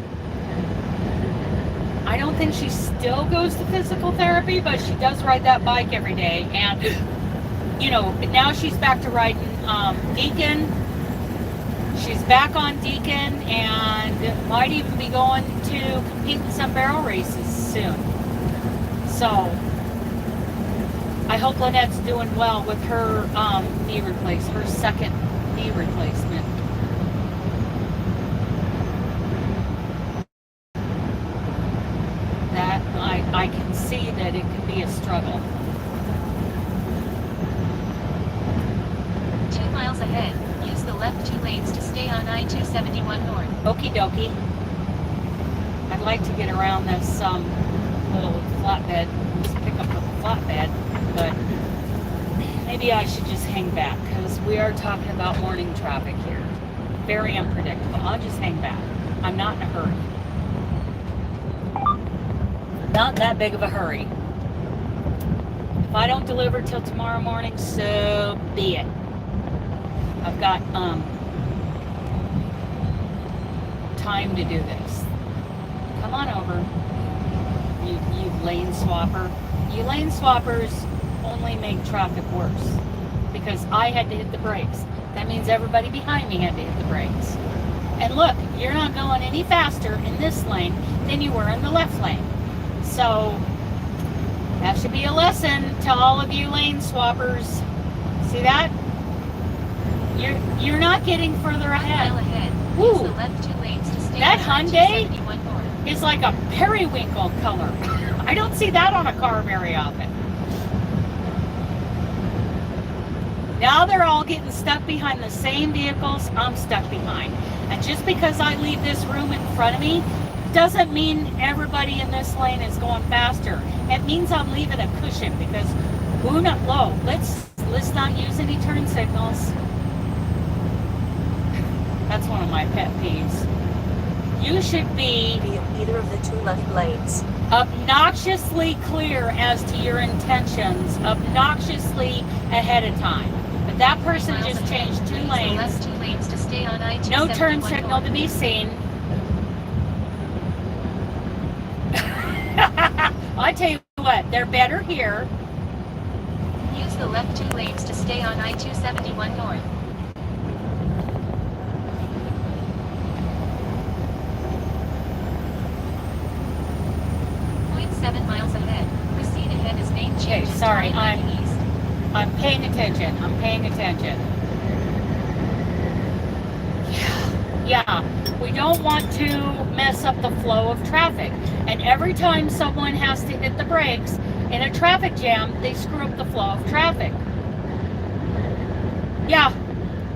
I don't think she still goes to physical therapy, but she does ride that bike every day. And, now she's back to riding Deacon. She's back on Deacon and might even be going to compete in some barrel races soon. So I hope Lynette's doing well with her her second knee replacement. That I can see that it can be a struggle. 2 miles ahead, use the left 2 lanes to stay on I-271 North. Okie dokie. I'd like to get around this little flatbed, just pick up the flatbed, but maybe I should just hang back, because we are talking about morning traffic here. Very unpredictable. I'll just hang back. I'm not in a hurry. Not that big of a hurry. If I don't deliver till tomorrow morning, so be it. I've got time to do this. Come on over, you lane swapper. You lane swappers only make traffic worse, because I had to hit the brakes. That means everybody behind me had to hit the brakes. And look, you're not going any faster in this lane than you were in the left lane. So that should be a lesson to all of you lane swappers. See that? You're not getting further ahead. 1 mile ahead, Woo. use the left 2 lanes to stay That on Hyundai I-271 North. is like a periwinkle color. I don't see that on a car very often. Now they're all getting stuck behind the same vehicles I'm stuck behind. And just because I leave this room in front of me doesn't mean everybody in this lane is going faster. It means I'm leaving a cushion, because who knows? Whoa, let's not use any turn signals. That's one of my pet peeves. You should be Either of the 2 left lanes. obnoxiously clear as to your intentions, obnoxiously ahead of time. But that person 2 miles just ahead, changed 2 use the lanes. left 2 lanes to stay on I-271 No turn signal North. to be seen. I tell you what, they're better here. Use the left 2 lanes to stay on I-271 North. 0.7 miles ahead, proceed ahead as name change. Okay, sorry, east. I'm paying attention. I'm paying attention. Yeah, we don't want to mess up the flow of traffic. And every time someone has to hit the brakes in a traffic jam, they screw up the flow of traffic. Yeah,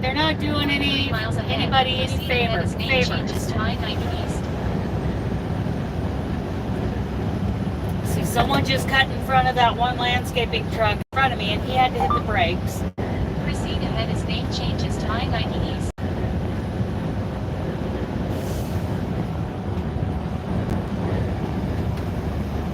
they're not doing 3 miles ahead. anybody any Proceed ahead as lane changes favors. to I-90 East. See, someone just cut in front of that one landscaping truck in front of me, and he had to hit the brakes. Proceed ahead as lane changes to I-90 East.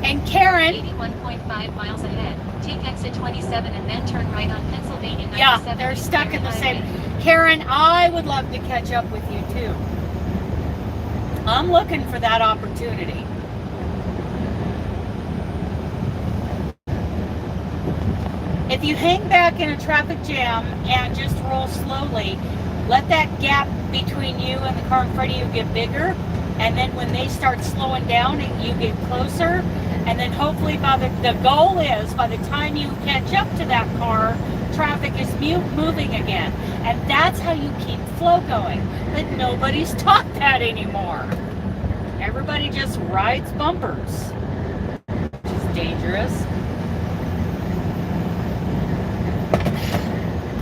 And Karen, 81.5 miles ahead. Take exit 27 and then turn right on Pennsylvania 97. yeah, they're stuck in the same. Karen, I would love to catch up with you too. I'm looking for that opportunity. If you hang back in a traffic jam and just roll slowly, let that gap between you and the car in front of you get bigger, and then when they start slowing down and you get closer, and then hopefully the goal is by the time you catch up to that car, traffic is moving again. And that's how you keep flow going. But nobody's taught that anymore. Everybody just rides bumpers, which is dangerous.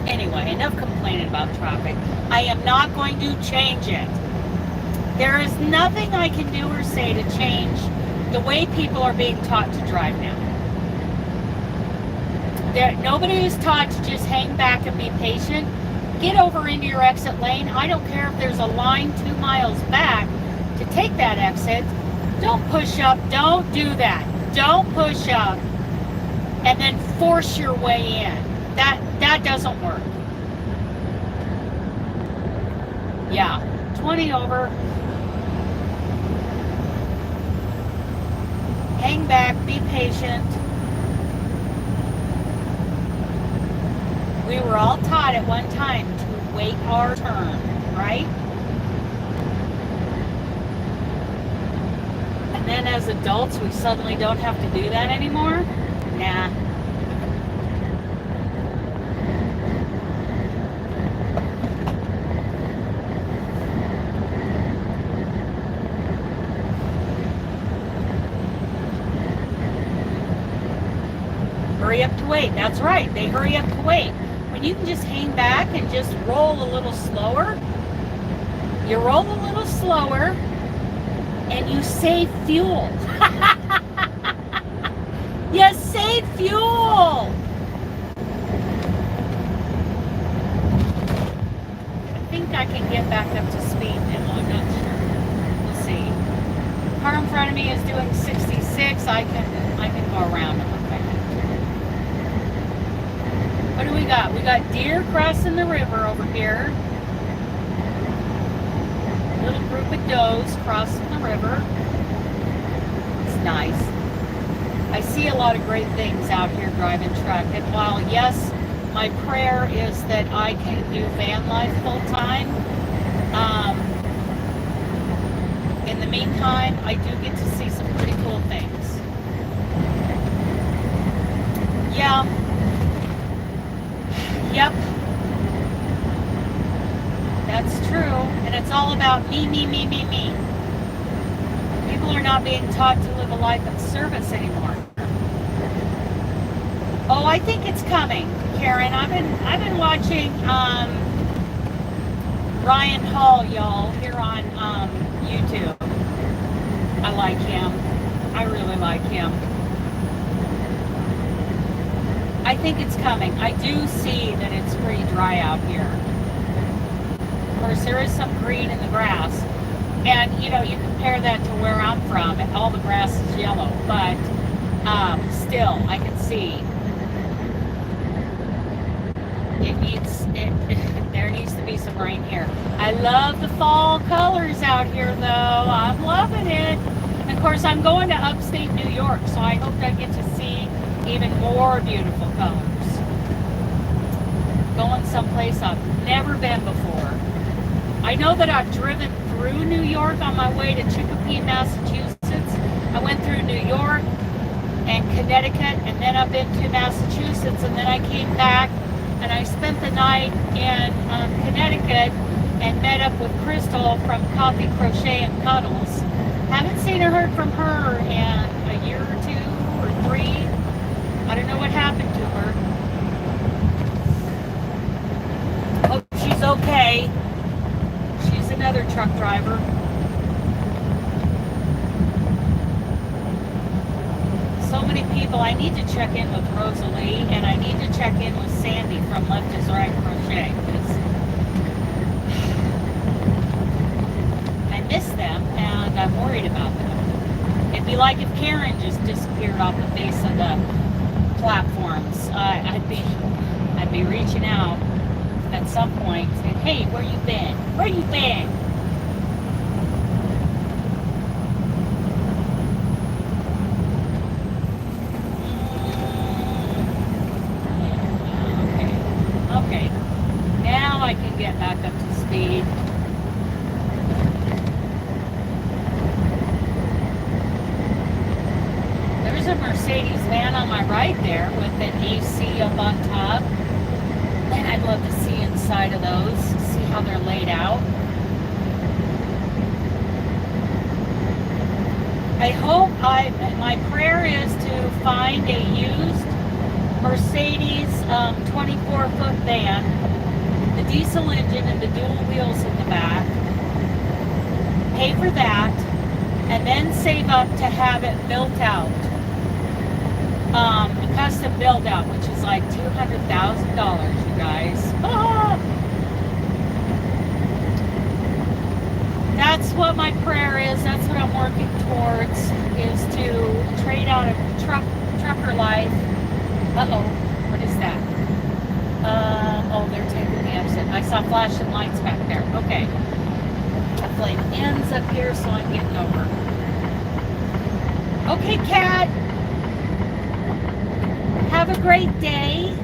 Anyway, enough complaining about traffic. I am not going to change it. There is nothing I can do or say to change the way people are being taught to drive now. Nobody is taught to just hang back and be patient. Get over into your exit lane. I don't care if there's a line 2 miles back to take that exit. Don't push up. Don't do that. Don't push up and then force your way in. That doesn't work. Yeah, 20 over. Hang back, be patient. We were all taught at one time to wait our turn, right? And then as adults, we suddenly don't have to do that anymore? Nah. Hurry up to wait. That's right. They hurry up to wait. When you can just hang back and just roll a little slower, you roll a little slower and you save fuel. You save fuel. I think I can get back up to speed now. I'm not sure. We'll see. Car in front of me is doing 66. I can go around them. What do we got? We got deer crossing the river over here. A little group of does crossing the river. It's nice. I see a lot of great things out here driving truck. And while, yes, my prayer is that I can do van life full time, in the meantime, I do get to see some pretty cool things. Yeah. Yep. That's true. And it's all about me, me, me, me, me. People are not being taught to live a life of service anymore. Oh, I think it's coming, Karen. I've been watching Ryan Hall, y'all, here on YouTube. I like him. I really like him. I think it's coming. I do see that it's pretty dry out here. Of course, there is some green in the grass. And, you know, you compare that to where I'm from, and all the grass is yellow. But still, I can see there needs to be some rain here. I love the fall colors out here, though. I'm loving it. And, of course, I'm going to upstate New York, so I hope I get to see even more beautiful colors. Going someplace I've never been before. I know that I've driven through New York on my way to Chicopee, Massachusetts. I went through New York and Connecticut and then up into Massachusetts, and then I came back and I spent the night in Connecticut and met up with Crystal from Coffee, Crochet, and Cuddles. Haven't seen or heard from her in a year or 2 or 3. I don't know what happened to her. Hope she's okay. She's another truck driver. So many people. I need to check in with Rosalie, and I need to check in with Sandy from Left is Right Crochet, because I miss them and I'm worried about them. It'd be like if Karen just disappeared off the face of the platforms. I'd be reaching out at some point saying, hey, where you been? Where you been? Okay. Now I can get back up to speed. There's a Mercedes van on my right there with an AC up on top. And I'd love to see inside of those, see how they're laid out. I hope my prayer is to find a used Mercedes 24-foot van, the diesel engine and the dual wheels in the back, pay for that, and then save up to have it built out. A custom build out, which is like $200,000, you guys. Ah! That's what my prayer is. That's what I'm working towards, is to trade out of trucker life. Uh-oh, what is that? Oh, they're taking the exit. I saw flashing lights back there. Okay. The flame ends up here, so I'm getting over. Okay, Kat. Have a great day.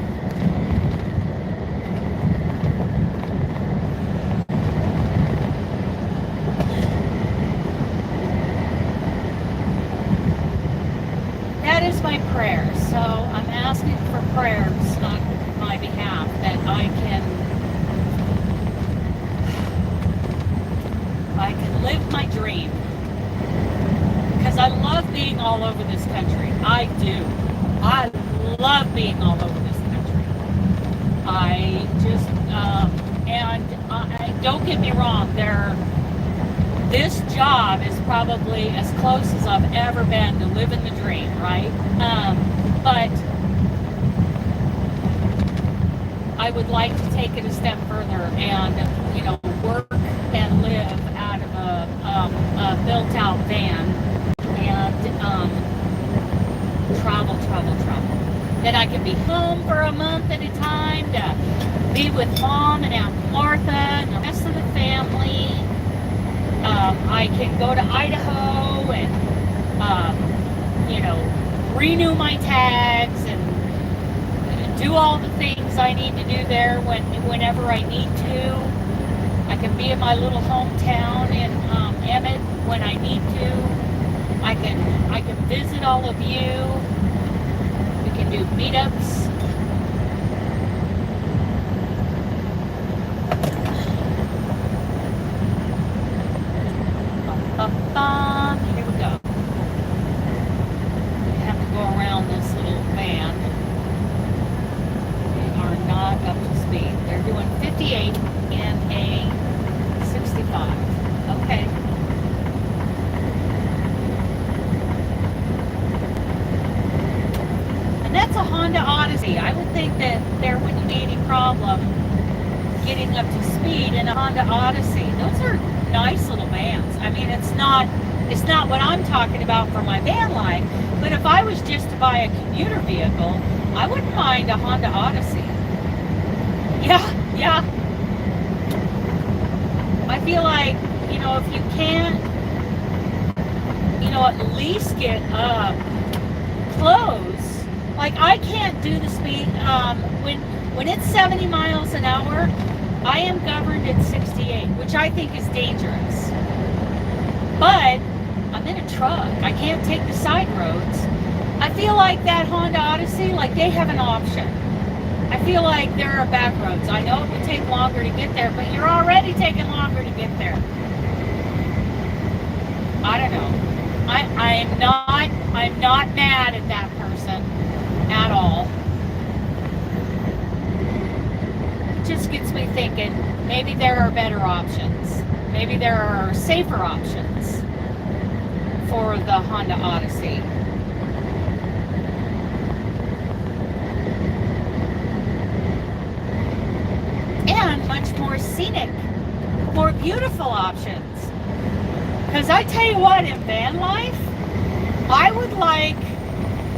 That is my prayer. So I'm asking for prayers on my behalf that I can live my dream. Because I love being all over this country. I do. I love being all over this country. I just, don't get me wrong, this job is probably as close as I've ever been to living the dream, right? But I would like to take it a step further and, work and live out of a built-out van and travel. Then I can be home for a month at a time to be with Mom and Aunt Martha and the rest of the family. I can go to Idaho and, renew my tags and do all the things I need to do there whenever I need to. I can be in my little hometown in Emmett when I need to. I can visit all of you. We can do meetups. Here we go. We have to go around this little van. They are not up to speed. They're doing 58 in a 65. Okay. And that's a Honda Odyssey. I would think that there wouldn't be any problem getting up to speed in a Honda Odyssey. Those are nice little vans. I mean, it's not what I'm talking about for my van life, but if I was just to buy a commuter vehicle, I wouldn't mind a Honda Odyssey. Yeah. I feel like, if you can't, at least get close. Like, I can't do the speed, when it's 70 miles an hour, I am governed at 68, which I think is dangerous. But I'm in a truck. I can't take the side roads. I feel like that Honda Odyssey, like they have an option. I feel like there are back roads. I know it would take longer to get there, but you're already taking longer to get there. I don't know. I'm not mad at that person at all. It just gets me thinking, maybe there are better options. Maybe there are safer options for the Honda Odyssey. And much more scenic, more beautiful options. Because I tell you what, in van life, I would like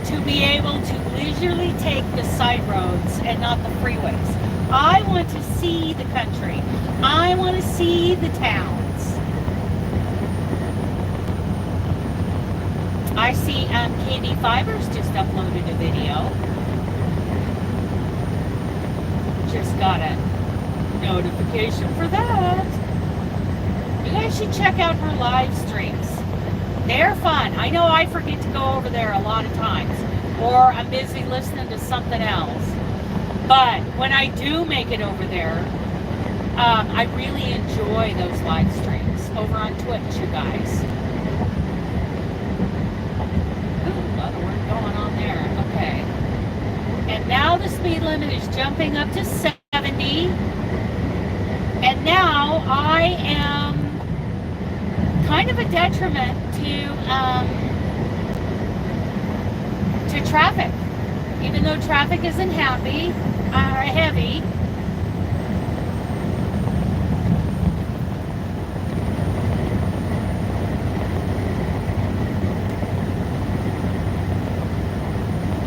to be able to leisurely take the side roads and not the freeways. I want to see the country. I want to see the towns. I see KB Fibers just uploaded a video. Just got a notification for that. You guys should check out her live streams. They're fun. I know I forget to go over there a lot of times, or I'm busy listening to something else. But when I do make it over there, I really enjoy those live streams over on Twitch, you guys. Ooh, a lot of work going on there. Okay. And now the speed limit is jumping up to 70. And now I am kind of a detriment to traffic. Even though traffic isn't heavy.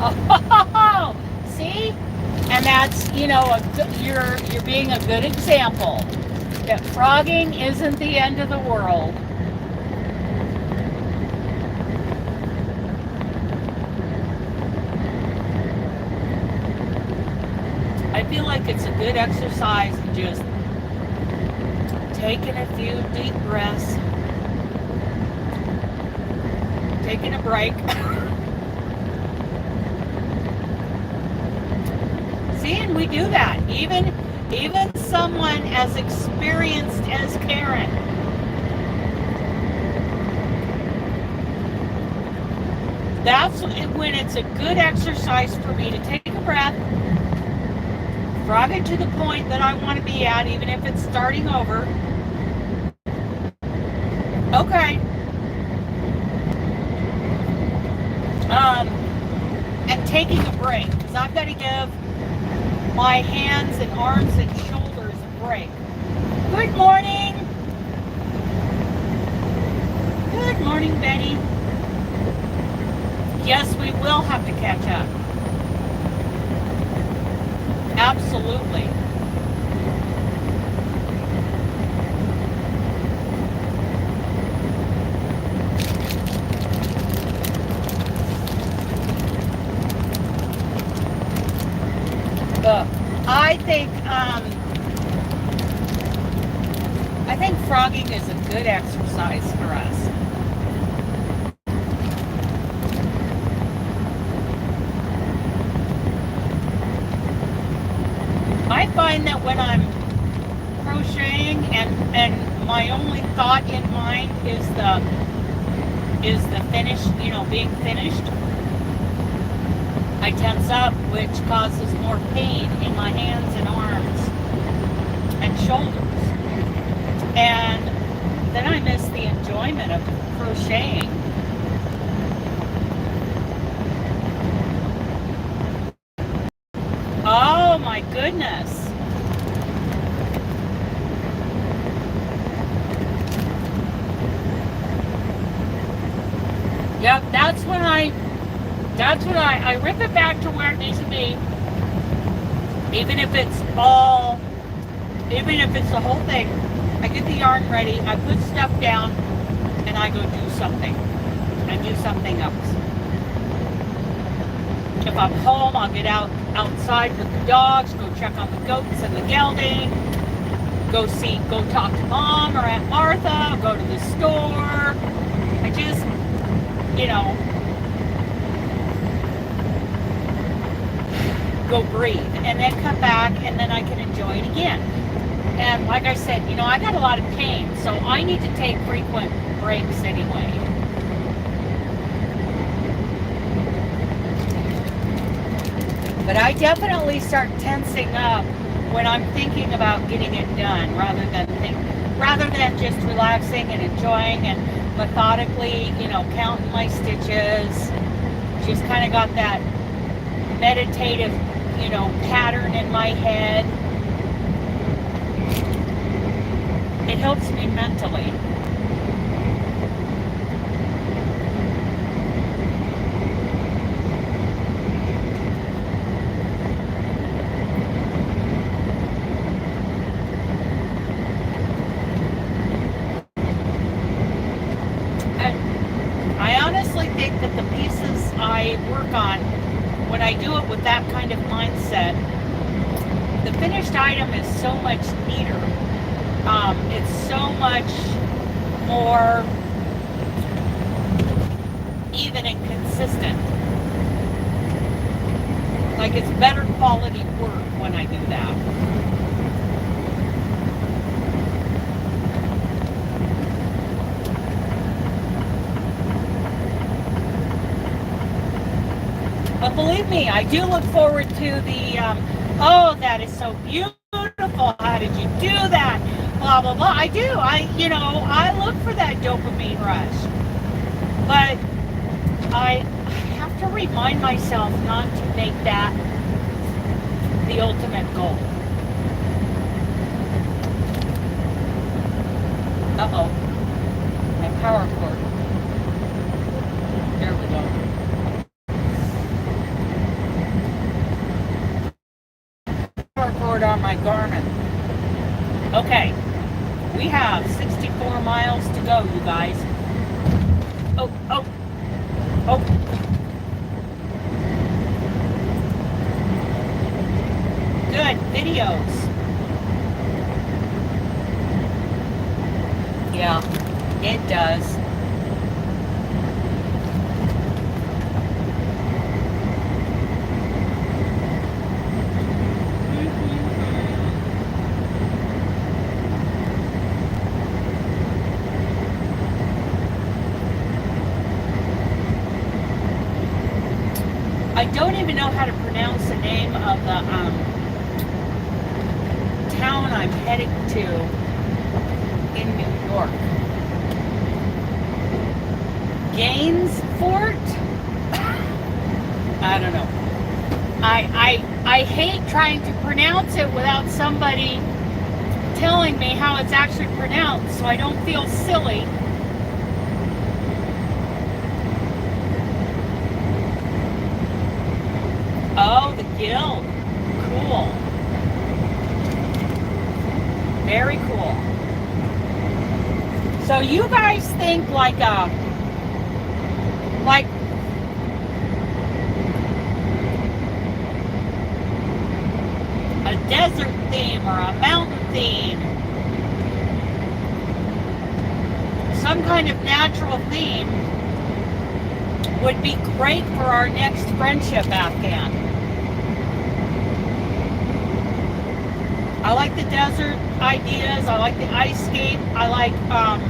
Oh, see? And that's, you're being a good example that frogging isn't the end of the world. I feel like it's a good exercise to just taking a few deep breaths, taking a break. See, and we do that. Even someone as experienced as Karen. That's when it's a good exercise for me to take a breath, frog it to the point that I want to be at, even if it's starting over. Okay. And taking a break, because I've got to give my hands and arms and shoulders a break. Good morning. Good morning, Betty. Yes, we will have to catch up. Absolutely. I think frogging is a good exercise for us. I find that when I'm crocheting and my only thought in mind is the finish, being finished, I tense up, which causes more pain in my hands and arms and shoulders. And then I miss the enjoyment of crocheting. Oh my goodness. Yep, that's when I rip it back to where it needs to be. Even if it's the whole thing. I get the yarn ready, I put stuff down, and I go do something. And do something else. If I'm home, I'll get outside with the dogs, go check on the goats and the gelding, go talk to Mom or Aunt Martha, go to the store. I just, go breathe, and then come back, and then I can enjoy it again. And like I said, you know, I got a lot of pain, so I need to take frequent breaks anyway. But I definitely start tensing up when I'm thinking about getting it done, rather than just relaxing and enjoying and methodically, you know, counting my stitches. Just kind of got that meditative, you know, pattern in my head. It helps me mentally. Think that the pieces I work on, when I do it with that kind of mindset, the finished item is so much neater. It's so much more even and consistent. Like, it's better quality work when I do that. But believe me, I do look forward to the, oh, that is so beautiful. How did you do that? Blah, blah, blah. I do. I look for that dopamine rush. But I have to remind myself not to make that the ultimate goal. Uh-oh. My power cord. There we go. Cord on my garment. Okay, we have 64 miles to go, you guys. Oh. Good videos. Yeah, it does. I don't even know how to pronounce the name of the town I'm heading to in New York. Gainesfort? I don't know. I hate trying to pronounce it without somebody telling me how it's actually pronounced, so I don't feel silly. Oh, the guild. Cool. Very cool. So you guys think like a desert theme or a mountain theme, some kind of natural theme would be great for our next friendship Afghan. I like the desert ideas. I like the ice scape. I like mountains.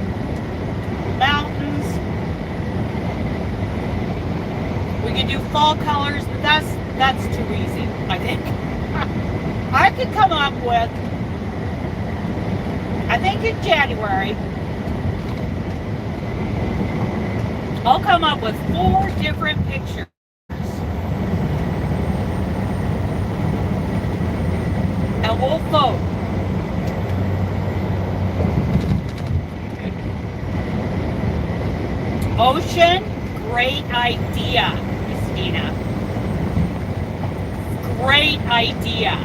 We can do fall colors, but that's too easy, I think. I could come up with, I think in January, I'll come up with 4 different pictures. And we'll vote. Ocean, great idea, Christina. Great idea.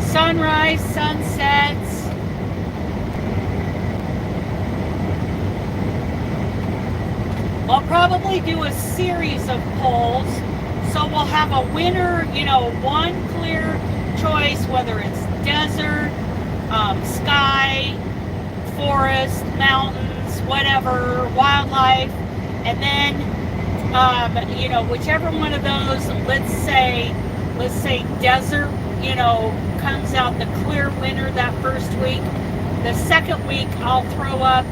Sunrise, sunsets. I'll probably do a series of polls, so we'll have a winner, one clear choice, whether it's desert, sky, forest, mountains, whatever, wildlife, and then You know, whichever one of those, let's say desert, you know, comes out the clear winter that first week. The second week I'll throw up,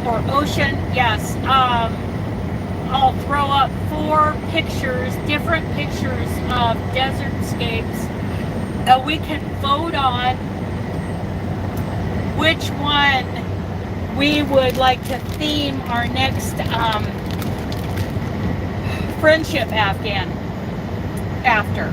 or ocean, yes, I'll throw up 4 pictures, different pictures of desertscapes that we can vote on which one we would like to theme our next friendship Afghan after.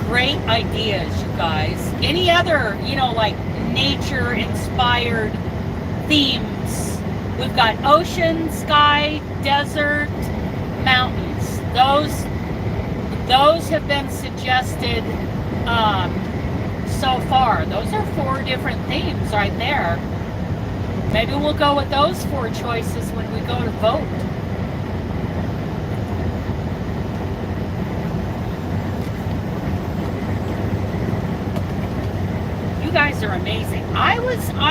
Great ideas, you guys. Any other, you know, like nature inspired themes? We've got ocean, sky, desert, mountains. Those have been suggested so far. Those are 4 different themes right there. Maybe we'll go with those 4 choices when we go to vote. You guys are amazing. I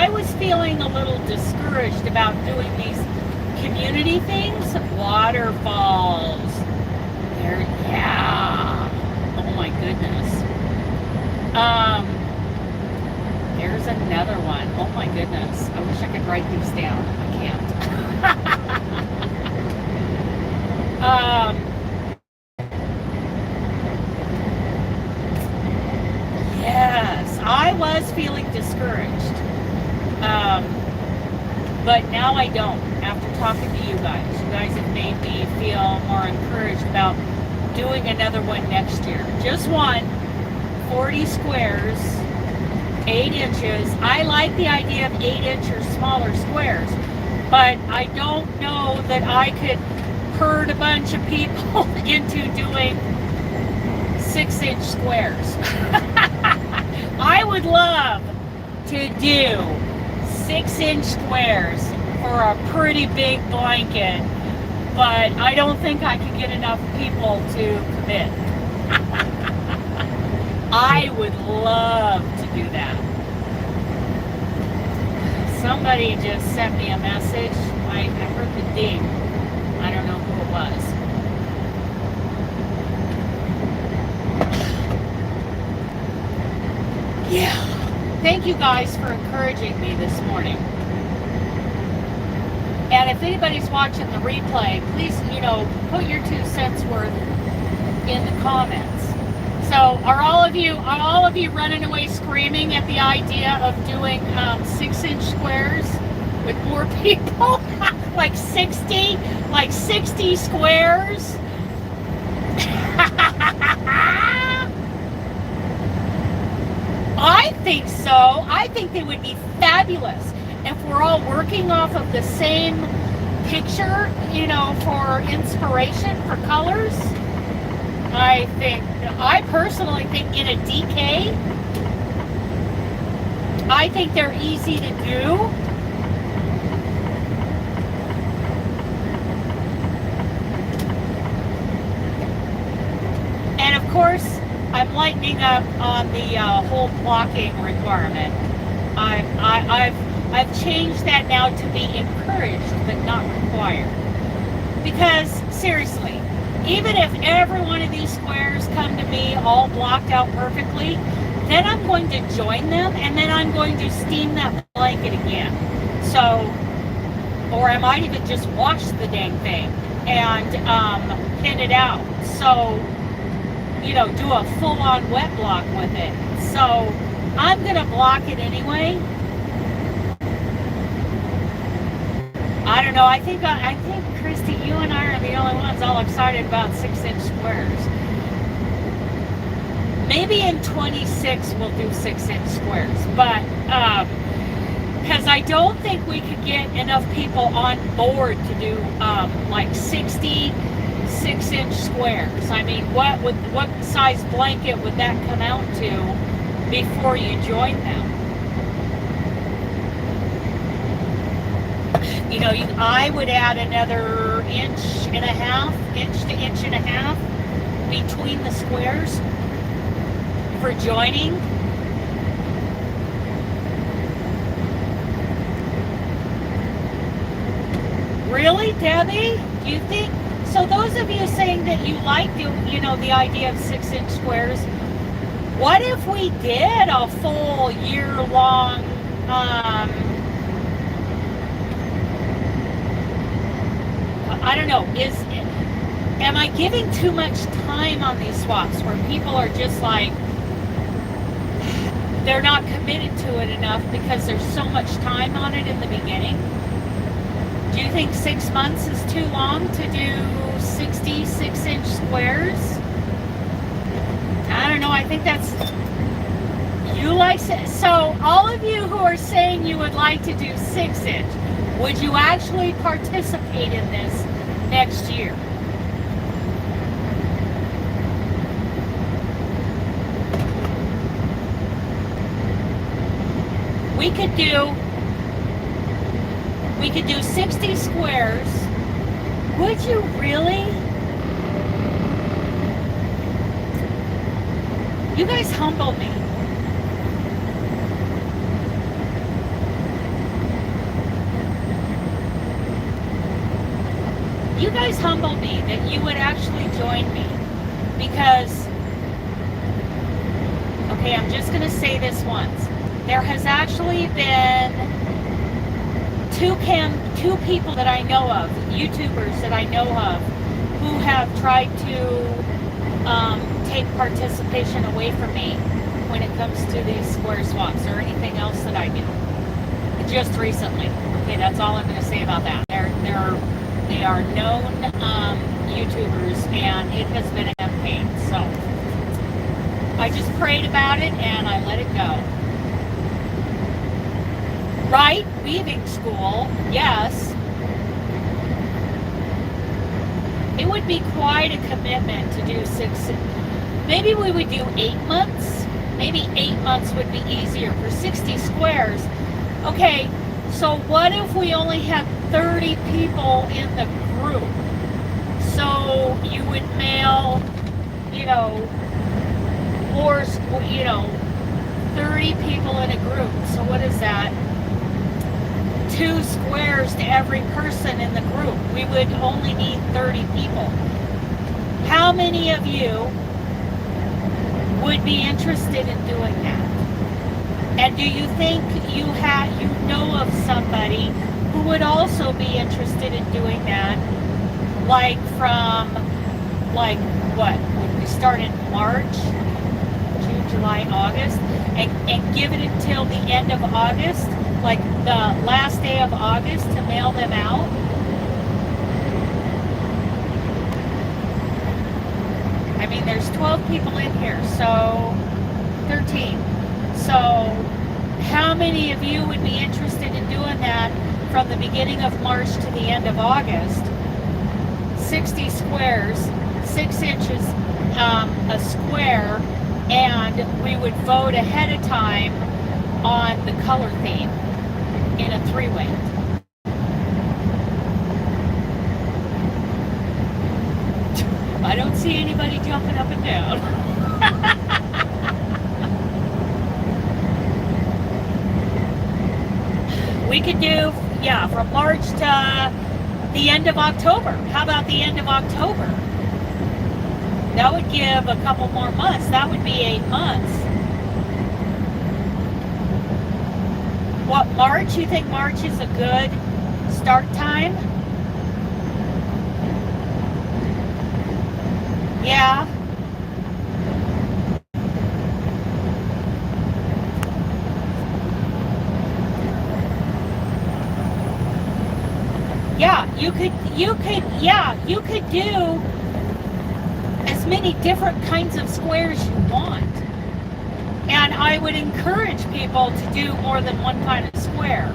was feeling a little discouraged about doing these community things. Waterfalls. There, yeah. Oh my goodness. There's another one. Oh my goodness. I wish I could write these down. I can't. Yes, I was feeling discouraged. But now I don't. After talking to you guys have made me feel more encouraged about doing another one next year. Just one, 40 squares, 8 inches. I like the idea of 8-inch or smaller squares, but I don't know that I could herd a bunch of people into doing 6-inch squares. I would love to do 6-inch squares for a pretty big blanket, but I don't think I could get enough people to commit. I would love to do that. Somebody just sent me a message. I heard the ding. I don't know who it was. Yeah. Thank you guys for encouraging me this morning. And if anybody's watching the replay, please, you know, put your 2 cents worth in the comments. So are all of you running away screaming at the idea of doing 6-inch squares with more people? like 60 squares? I think so. I think they would be fabulous if we're all working off of the same picture, you know, for inspiration, for colors. I personally think in a DK, I think they're easy to do. And of course, I'm lightening up on the whole blocking requirement. I've changed that now to be encouraged but not required. Because seriously, even if every one of these squares come to me all blocked out perfectly, then I'm going to join them and then I'm going to steam that blanket again. So, or I might even just wash the dang thing and pin it out. So, you know, do a full-on wet block with it. So I'm gonna block it anyway. I don't know. I think Christy, you and I are the only ones all excited about 6-inch squares. Maybe in 26 we'll do 6-inch squares, but because I don't think we could get enough people on board to do like 60 6-inch squares. I mean, what size blanket would that come out to before you join them? You know, I would add another inch to inch and a half between the squares for joining. Really, Debbie? Do you think? So those of you saying that you like the, you know, the idea of 6-inch squares, what if we did a full year-long, I don't know, am I giving too much time on these swaps where people are just like, they're not committed to it enough because there's so much time on it in the beginning? Do you think 6 months is too long to do 66-inch squares? I don't know. I think that's, you like, so all of you who are saying you would like to do 6-inch, would you actually participate in this next year? We could do 60 squares. Would you really? You guys humble me. You guys humble me that you would actually join me. Because, okay, I'm just going to say this once. There has actually been two people that I know of, YouTubers that I know of, who have tried to take participation away from me when it comes to these square swaps or anything else that I do. Just recently. Okay, that's all I'm going to say about that. They are known YouTubers, and it has been a pain. So I just prayed about it and I let it go. Right? Weaving school, yes. It would be quite a commitment to do 6. Maybe we would do 8 months. Maybe 8 months would be easier for 60 squares. Okay, so what if we only had 30 people in the group? So you would mail, 30 people in a group. So what is that? 2 squares to every person in the group. We would only need 30 people. How many of you would be interested in doing that? And do you think you know of somebody who would also be interested in doing that? Like what? Would we start in March, June, July, August, and give it until the end of August? Like the last day of August to mail them out? I mean, there's 12 people in here, so 13. So how many of you would be interested in doing that from the beginning of March to the end of August? 60 squares, 6 inches a square, and we would vote ahead of time on the color theme in a 3-way. I don't see anybody jumping up and down. We could do, from March to the end of October. How about the end of October? That would give a couple more months. That would be 8 months. What, March? You think March is a good start time? Yeah. Yeah, you could do as many different kinds of squares you want. And I would encourage people to do more than one kind of square.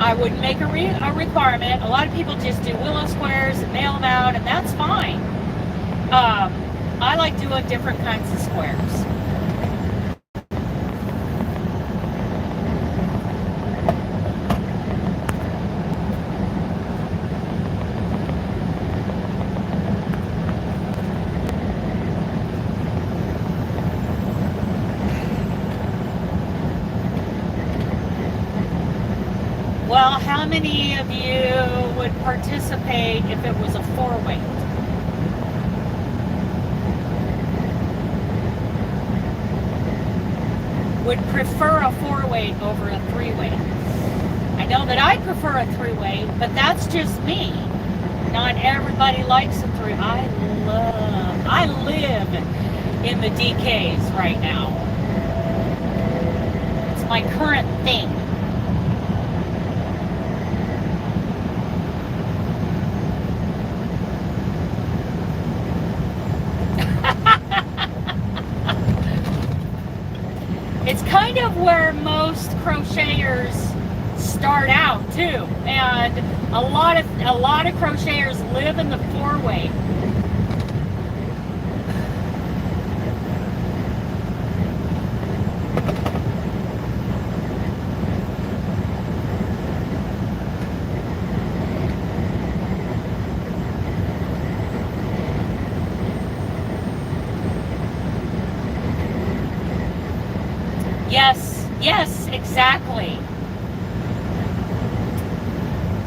I wouldn't make a requirement. A lot of people just do willow squares and mail them out, and that's fine. I like doing different kinds of squares. many of you would participate if it was a 4-weight? Would prefer a 4-weight over a 3-weight? I know that I prefer a 3-weight, but that's just me. Not everybody likes a 3. I live in the DKs right now. It's my current thing. It's kind of where most crocheters start out too, and a lot of crocheters live in the 4-weight. Yes, exactly.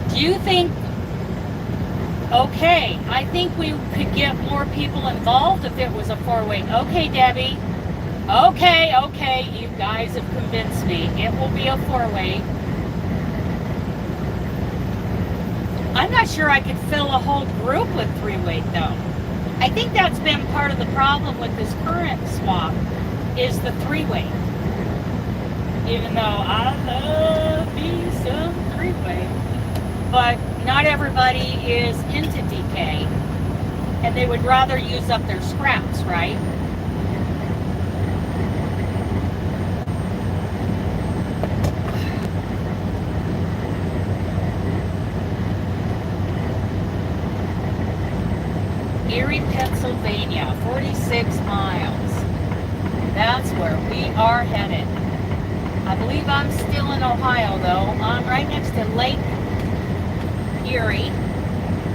Do you think, okay, I think we could get more people involved if it was a 4-weight. Okay, Debbie. Okay, you guys have convinced me. It will be a 4-weight. I'm not sure I could fill a whole group with 3-weight though. I think that's been part of the problem with this current swap, is the 3-weight. Even though I love me some 3-weight. But not everybody is into DK, and they would rather use up their scraps, right? Erie, Pennsylvania, 46 miles. That's where we are headed. I believe I'm still in Ohio though. I'm right next to Lake Erie.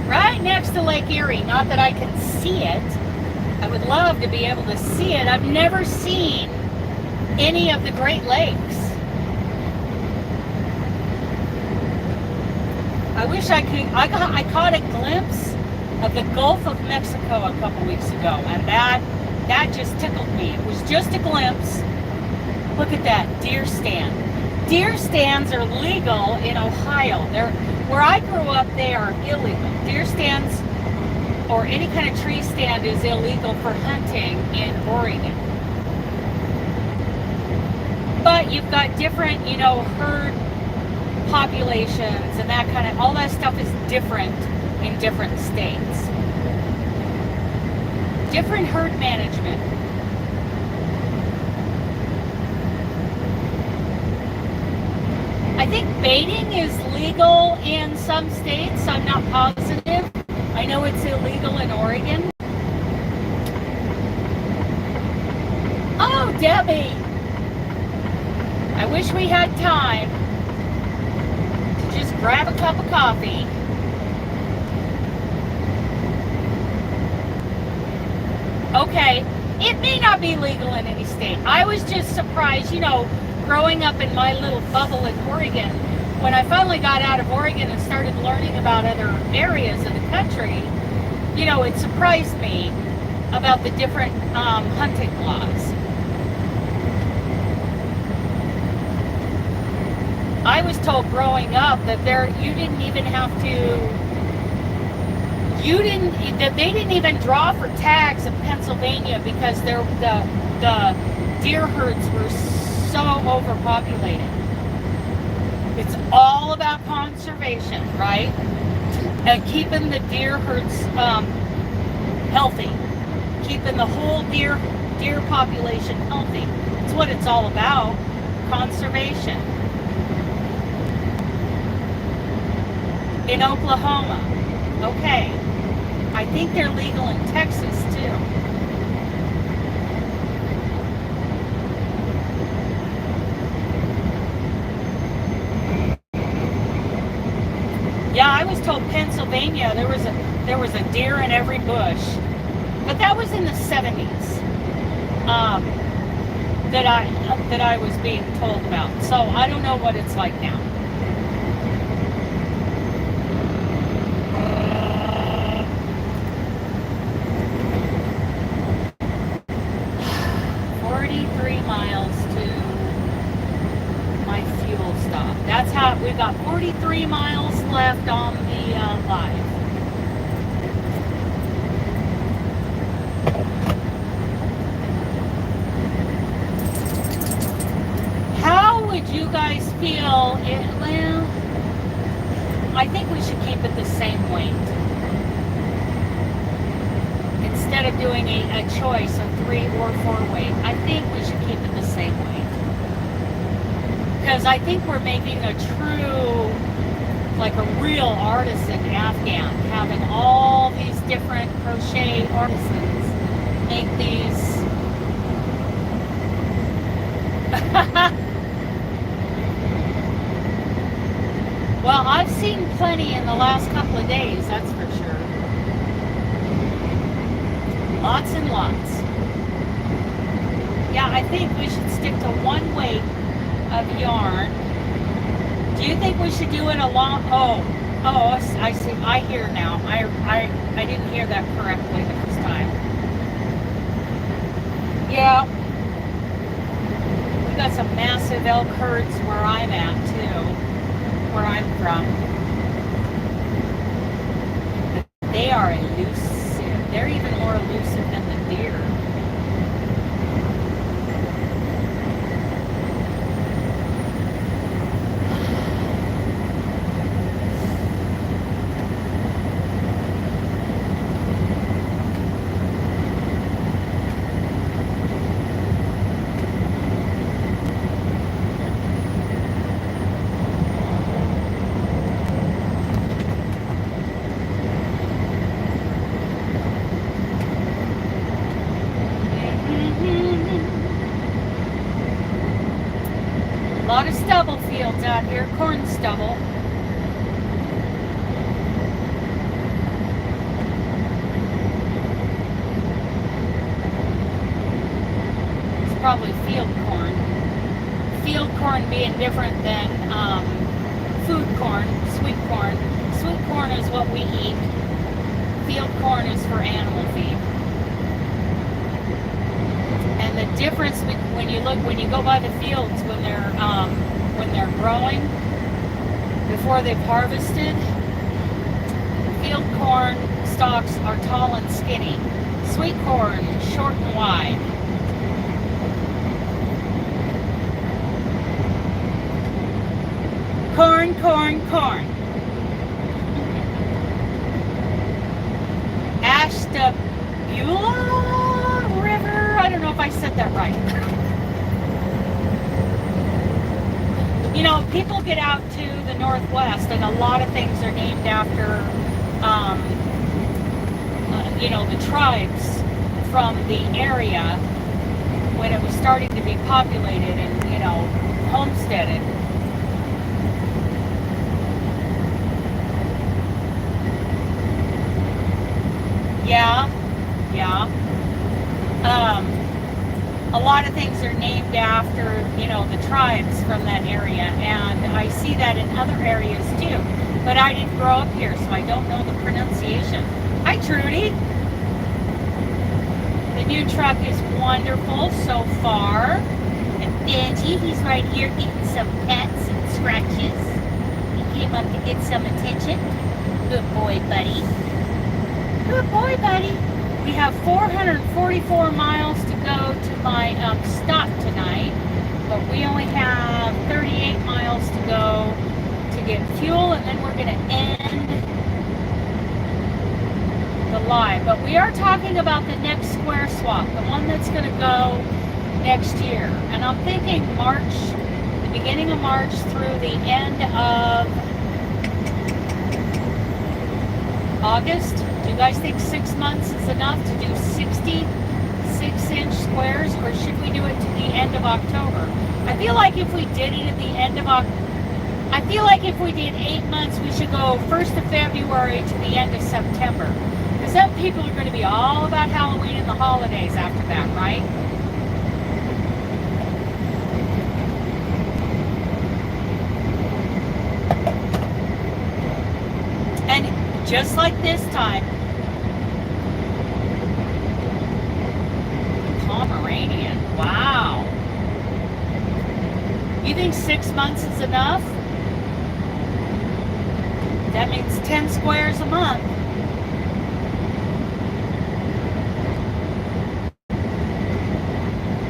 Right next to Lake Erie. Not that I can see it. I would love to be able to see it. I've never seen any of the Great Lakes. I wish I could. I caught a glimpse of the Gulf of Mexico a couple weeks ago, and that just tickled me. It was just a glimpse. Look at that deer stand. Deer stands are legal in Ohio. Where I grew up, they are illegal. Deer stands or any kind of tree stand is illegal for hunting in Oregon. But you've got different, herd populations and that kind of, all that stuff is different in different states. Different herd management. I think baiting is legal in some states. I'm not positive. I know it's illegal in Oregon. Oh, Debbie. I wish we had time to just grab a cup of coffee. Okay, it may not be legal in any state. I was just surprised, growing up in my little bubble in Oregon, when I finally got out of Oregon and started learning about other areas of the country, it surprised me about the different hunting laws. I was told growing up that they didn't even draw for tags in Pennsylvania because the deer herds were so overpopulated. It's all about conservation, right? And keeping the deer herds healthy, keeping the whole deer population healthy. It's what it's all about, conservation. In Oklahoma, okay. I think they're legal in Texas too. Yeah, I was told Pennsylvania there was a deer in every bush, but that was in the 70s. That I was being told about. So I don't know what it's like now. 3 miles left on the live. How would you guys feel if, well, I think we should keep it the same weight. Instead of doing a choice of 3 or 4 weight, I think we should keep it the same weight. Because I think we're making a true, like a real artisan Afghan, having all these different crochet artisans make these. Well, I've seen plenty in the last couple of days, that's for sure. Lots and lots. Yeah, I think we should stick to 1 weight of yarn. Do you think we should do it along? Oh, I see. I hear now. I didn't hear that correctly the first time. Yeah. We got some massive elk herds where I'm at too, where I'm from. They are elusive. They're even more elusive than the deer. A lot of stubble fields out here, corn stubble. It's probably field corn. Field corn being different than food corn, sweet corn. Sweet corn is what we eat. Field corn is for animal feed. And the difference when you go by the fields when they're growing before they've harvested, field corn stalks are tall and skinny. Sweet corn short and wide. Corn, corn, corn. Ashtabula River. I don't know if I said that right. You know, people get out to the Northwest and a lot of things are named after, you know, the tribes from the area when it was starting to be populated and, you know, homesteaded. Yeah. A lot of things are named after, you know, the tribes from that area, and I see that in other areas too. But I didn't grow up here, so I don't know the pronunciation. Hi, Trudy. The new truck is wonderful so far. And Benji, he's right here getting some pets and scratches. He came up to get some attention. Good boy, buddy. Good boy, buddy. We have 444 miles to go to my stop tonight, but we only have 38 miles to go to get fuel, and then we're going to end the live. But we are talking about the next square swap, the one that's going to go next year. And I'm thinking March, the beginning of March through the end of August. Do you guys think 6 months is enough to do 66-inch squares, or should we do it to the end of October? I feel like if we did it at the end of October, I feel like if we did 8 months, we should go 1st of February to the end of September. Because then people are going to be all about Halloween and the holidays after that, right? And just like this time, Pomeranian, wow. You think 6 months is enough? That means 10 squares a month.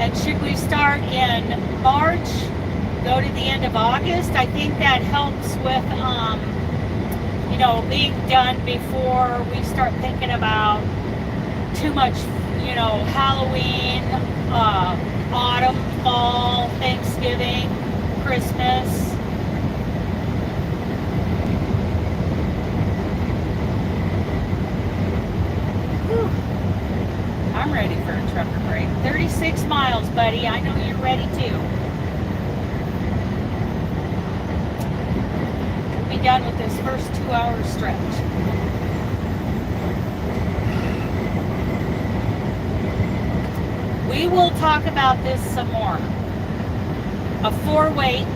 And should we start in March, go to the end of August? I think that helps with, you know, being done before we start thinking about too much, you know, Halloween, autumn, fall, Thanksgiving, Christmas. Whew. I'm ready for a trucker break. 36 miles, buddy. I know you're ready too. We'll be done with this first 2-hour stretch. We will talk about this some more. A 4-weight,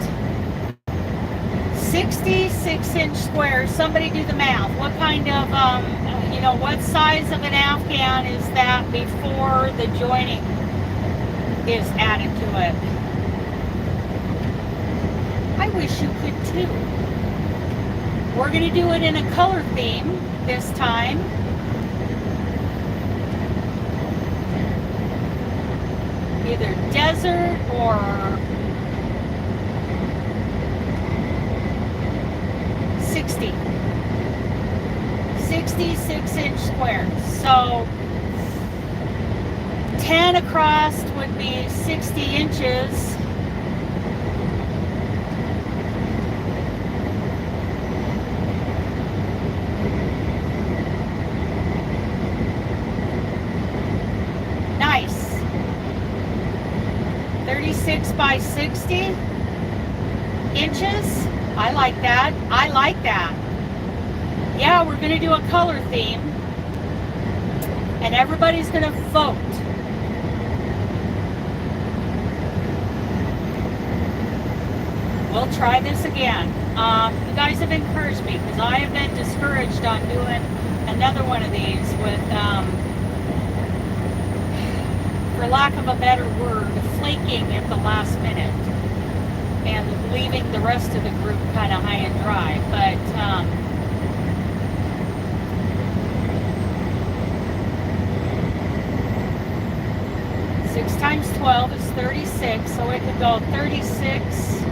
66-inch square. Somebody do the math. What kind of, you know, what size of an Afghan is that before the joining is added to it? I wish you could too. We're going to do it in a color theme this time. Either desert or $60. 66-inch squares. So 10 across would be 60 inches. Nice. 36 by 60 inches. I like that. I like that. Yeah, we're going to do a color theme. And everybody's going to vote. We'll try this again. You guys have encouraged me because I have been discouraged on doing another one of these with, for lack of a better word, flaking at the last minute and leaving the rest of the group kind of high and dry. But 6 times 12 is 36, so it could go 36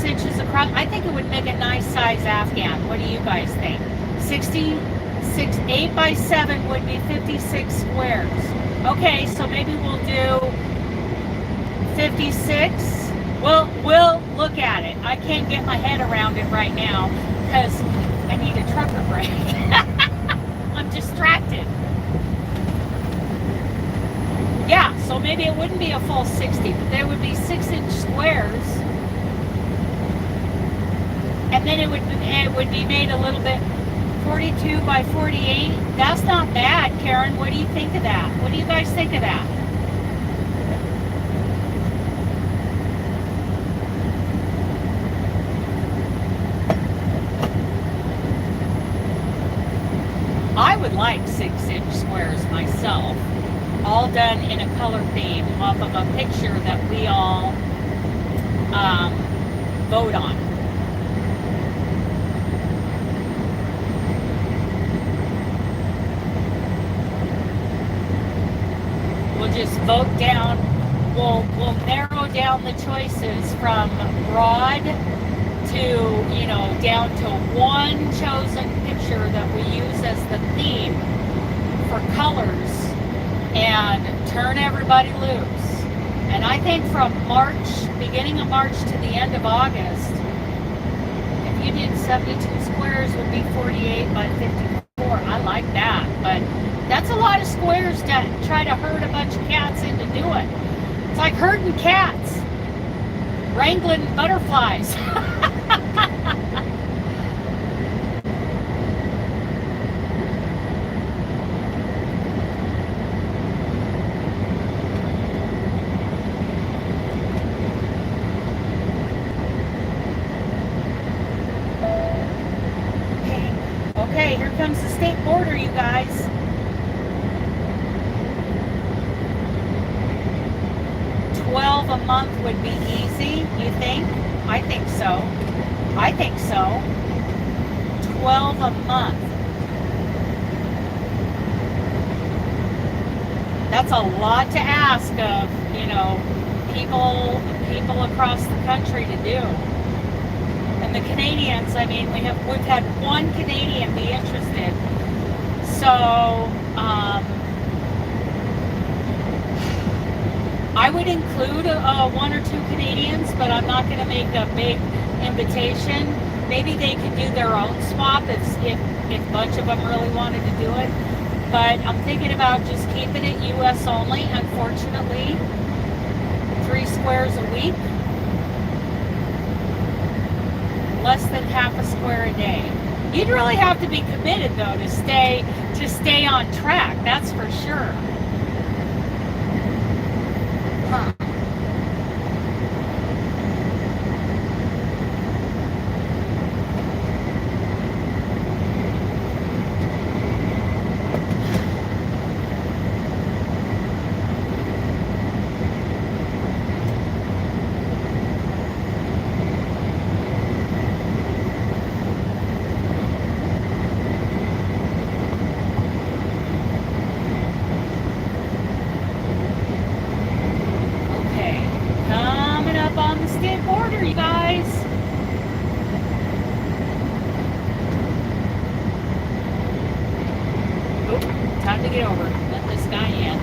inches across. I think it would make a nice size Afghan. What do you guys think? 8 by 7 would be 56 squares. Okay, so maybe we'll do 56. We'll look at it. I can't get my head around it right now because I need a trucker break. I'm distracted. Yeah, so maybe it wouldn't be a full 60, but there would be 6-inch squares. And then it would be made a little bit 42 by 48. That's not bad, Karen. What do you think of that? What do you guys think of that? I would like 6-inch squares myself, all done in a color theme off of a picture that we all vote on. We'll just vote down, we'll narrow down the choices from broad to, you know, down to one chosen picture that we use as the theme for colors and turn everybody loose. And I think from March, beginning of March to the end of August, if you did 72 squares would be 48 by 54. I like that, but that's a lot of squares to try to herd a bunch of cats into doing. It's like herding cats, wrangling butterflies. Okay, here comes the state border, you guys. 12 a month would be easy, you think? I think so. I think so. 12 a month. That's a lot to ask of, you know, people across the country to do. And the Canadians, I mean, we've had one Canadian be interested. So, I would include one or two Canadians, but I'm not going to make a big invitation. Maybe they could do their own swap if a bunch of them really wanted to do it. But I'm thinking about just keeping it U.S. only, unfortunately. 3 squares a week. Less than half a square a day. You'd really have to be committed, though, to stay on track. That's for sure. Huh. Border, you guys. Oh, time to get over. Let this guy in.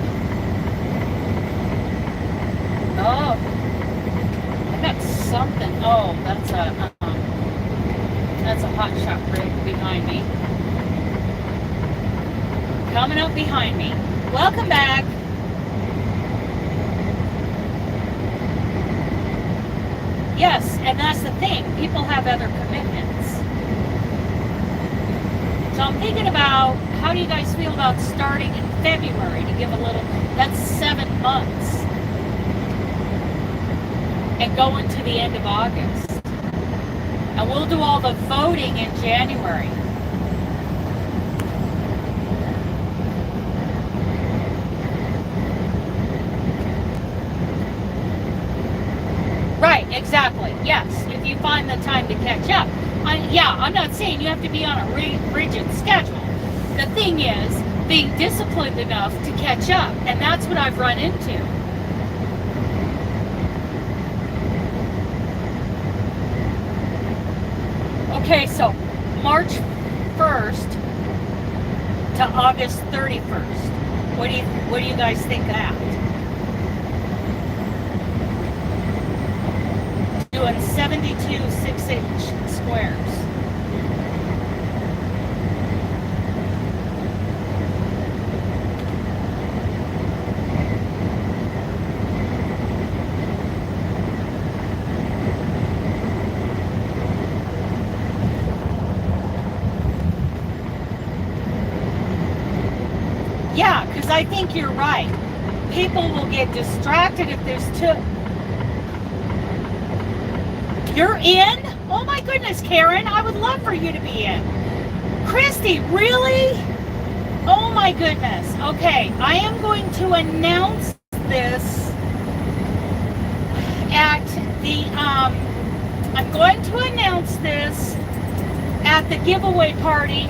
Oh, I got something. Oh, that's a hot shot rig behind me. Coming up behind me. Welcome back. Yes, and that's the thing. People have other commitments. So I'm thinking about, how do you guys feel about starting in February to give a little, that's 7 months. And going to the end of August. And we'll do all the voting in January. Right, exactly. Yes, if you find the time to catch up. I'm not saying you have to be on a rigid schedule. The thing is, being disciplined enough to catch up, and that's what I've run into. Okay, so March 1st to August 31st. What do you guys think of that? Doing 72 6-inch squares. Yeah, because I think you're right. People will get distracted if there's two. You're in? Oh my goodness, Karen. I would love for you to be in. Christy, really? Oh my goodness. Okay, I am going to announce this at the, I'm going to announce this at the giveaway party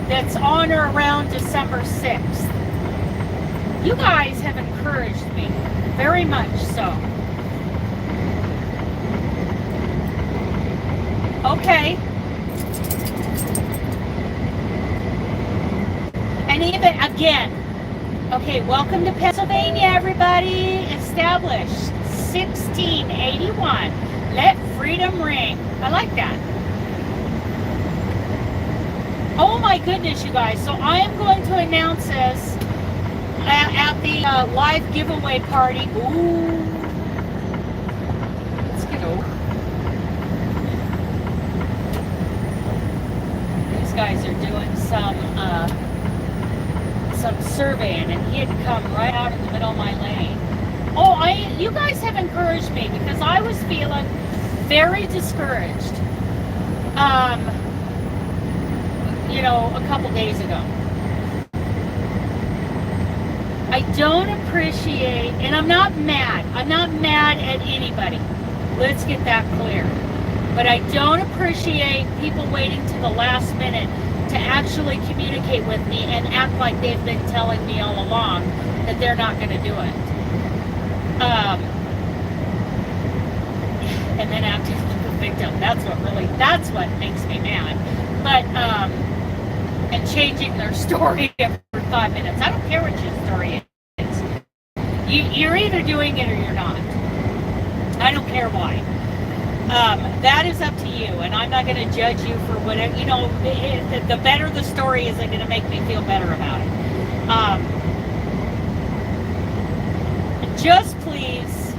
that's on or around December 6th. You guys have encouraged me, very much so. Okay. And even again, okay, welcome to Pennsylvania, everybody. Established 1681. Let freedom ring. I like that. Oh my goodness, you guys. So I am going to announce this at the live giveaway party. Ooh. Let's get over. These guys are doing some surveying, and he had come right out in the middle of my lane. Oh, you guys have encouraged me, because I was feeling very discouraged. You know, a couple days ago. I don't appreciate, and I'm not mad. I'm not mad at anybody. Let's get that clear. But I don't appreciate people waiting to the last minute to actually communicate with me and act like they've been telling me all along that they're not going to do it. And then act like a victim. That's what makes me mad. But, and changing their story every 5 minutes. I don't care what your story is. You're either doing it or you're not. I don't care why. That is up to you, and I'm not going to judge you for whatever, you know, the better the story is, going to make me feel better about it. Just please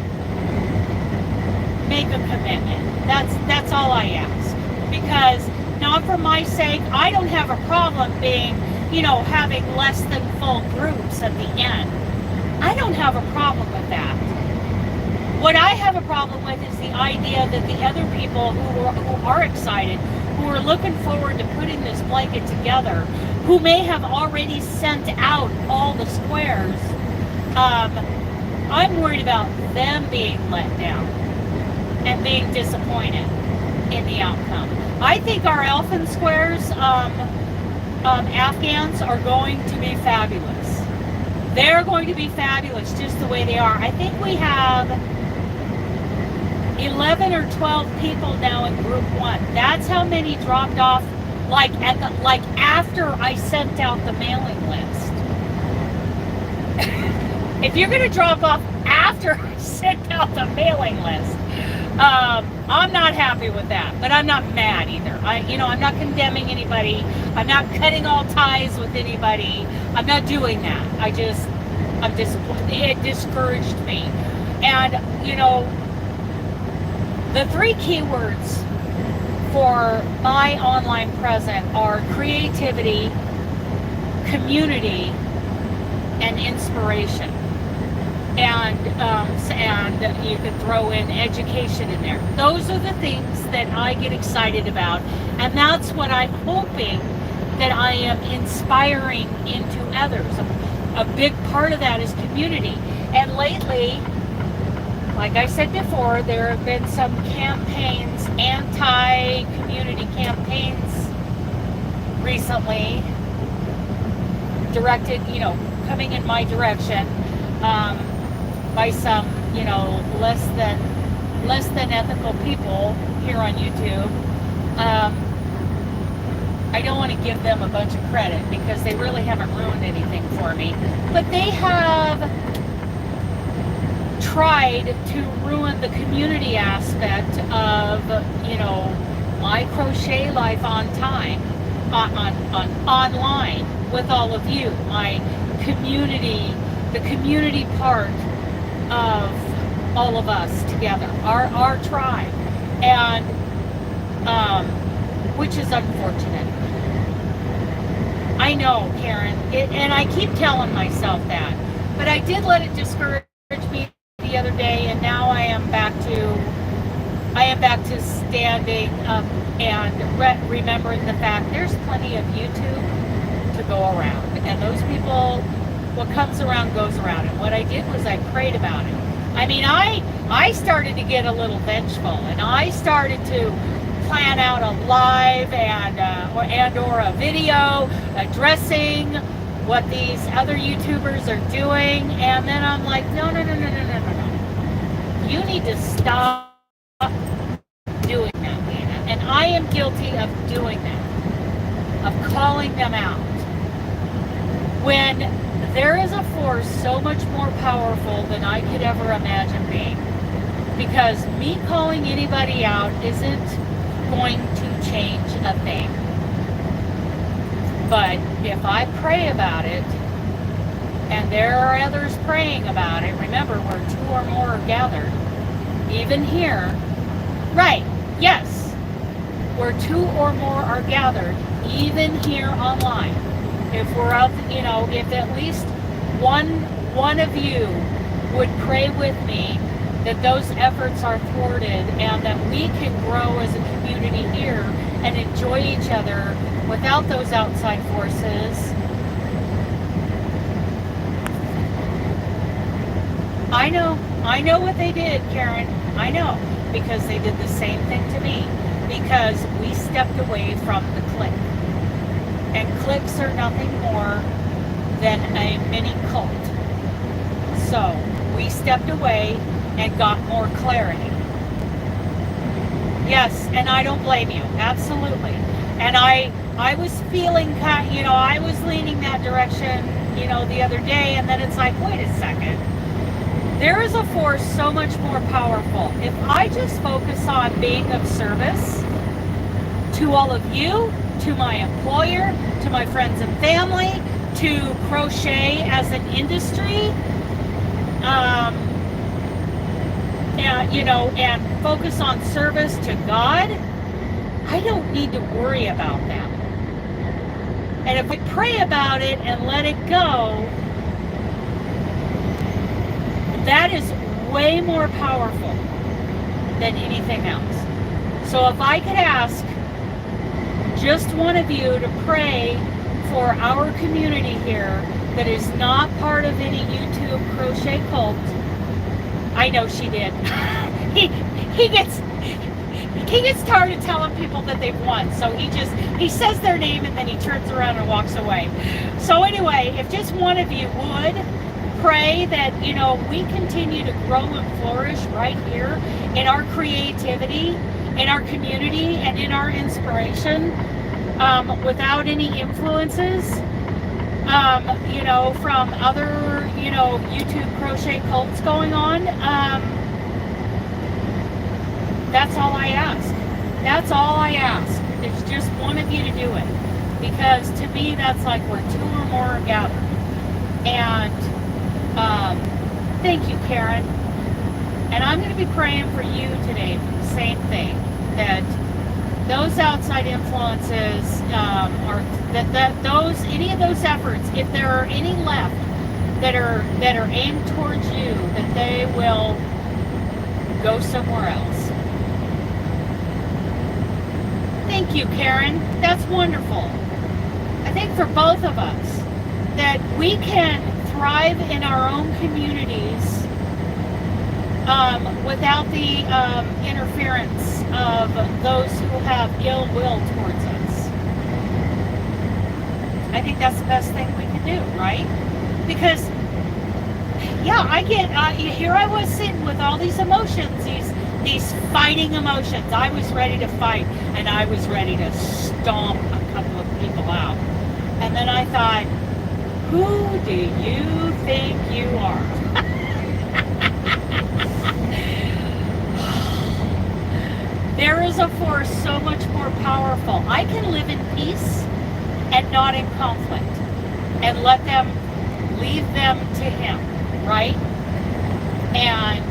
make a commitment. That's all I ask. Because not for my sake, I don't have a problem being, you know, having less than full groups at the end. I don't have a problem with that. What I have a problem with is the idea that the other people who are excited, who are looking forward to putting this blanket together, who may have already sent out all the squares, I'm worried about them being let down and being disappointed in the outcome. I think our elfin squares, Afghans, are going to be fabulous. They're going to be fabulous just the way they are. I think we have 11 or 12 people now in group 1. That's how many dropped off, like after I sent out the mailing list. If you're going to drop off after I sent out the mailing list, I'm not happy with that, but I'm not mad either. I'm not condemning anybody. I'm not cutting all ties with anybody. I'm not doing that. I'm disappointed. It discouraged me. And, you know, the 3 keywords for my online present are creativity, community, and inspiration. And you could throw in education in there. Those are the things that I get excited about, and that's what I'm hoping that I am inspiring into others. A big part of that is community. And lately, like I said before, there have been some campaigns, anti-community campaigns recently directed, you know, coming in my direction, by some, you know, less than ethical people here on YouTube. I don't want to give them a bunch of credit because they really haven't ruined anything for me, but they have tried to ruin the community aspect of, you know, my crochet life on time, online with all of you, my community, the community part of all of us together, our tribe, and which is unfortunate. I know, Karen, and I keep telling myself that, but I did let it discourage me the other day, and now I am back to standing up and remembering the fact there's plenty of YouTube to go around, and those people, what comes around goes around. And what I did was I prayed about it. I mean, I started to get a little vengeful, and I started to plan out a live or a video addressing what these other YouTubers are doing, and then I'm like, no. You need to stop doing that, Lena. And I am guilty of doing that, of calling them out. When there is a force so much more powerful than I could ever imagine being. Because me calling anybody out isn't going to change a thing. But if I pray about it, and there are others praying about it, remember, where 2 or more are gathered, even here, right, yes, where 2 or more are gathered, even here online, if we're out, you know, if at least one of you would pray with me that those efforts are thwarted and that we can grow as a community here and enjoy each other without those outside forces. I know what they did, Karen. I know. because they did the same thing to me, because we stepped away from the clique. And cliques are nothing more than a mini cult. So we stepped away and got more clarity. Yes, and I don't blame you, absolutely. And I was feeling kind, you know, I was leaning that direction, you know, the other day, and then it's like, wait a second. There is a force so much more powerful. If I just focus on being of service to all of you, to my employer, to my friends and family, to crochet as an industry, and, you know, and focus on service to God, I don't need to worry about that. And if we pray about it and let it go, that is way more powerful than anything else. So if I could ask just one of you to pray for our community here that is not part of any YouTube crochet cult. I know she did. he gets tired of telling people that they've won, so he says their name and then he turns around and walks away. So anyway, if just one of you would pray that, you know, we continue to grow and flourish right here in our creativity, in our community, and in our inspiration, without any influences, you know, from other, you know, YouTube crochet cults going on. That's all I ask. That's all I ask. It's just one of you to do it. Because to me, that's like where two or more are gathered. And thank you, Karen. And I'm going to be praying for you today for the same thing. That those outside influences are those any of those efforts, if there are any left that are aimed towards you, that they will go somewhere else. Thank you, Karen. That's wonderful. I think for both of us that we can thrive in our own communities without the interference of those who have ill will towards us. I think that's the best thing we can do, right? Because, yeah, I get, here I was sitting with all these emotions, these fighting emotions. I was ready to fight, and I was ready to stomp a couple of people out. And then I thought, who do you think you are? There is a force so much more powerful. I can live in peace and not in conflict, and let them, leave them to him, right? And,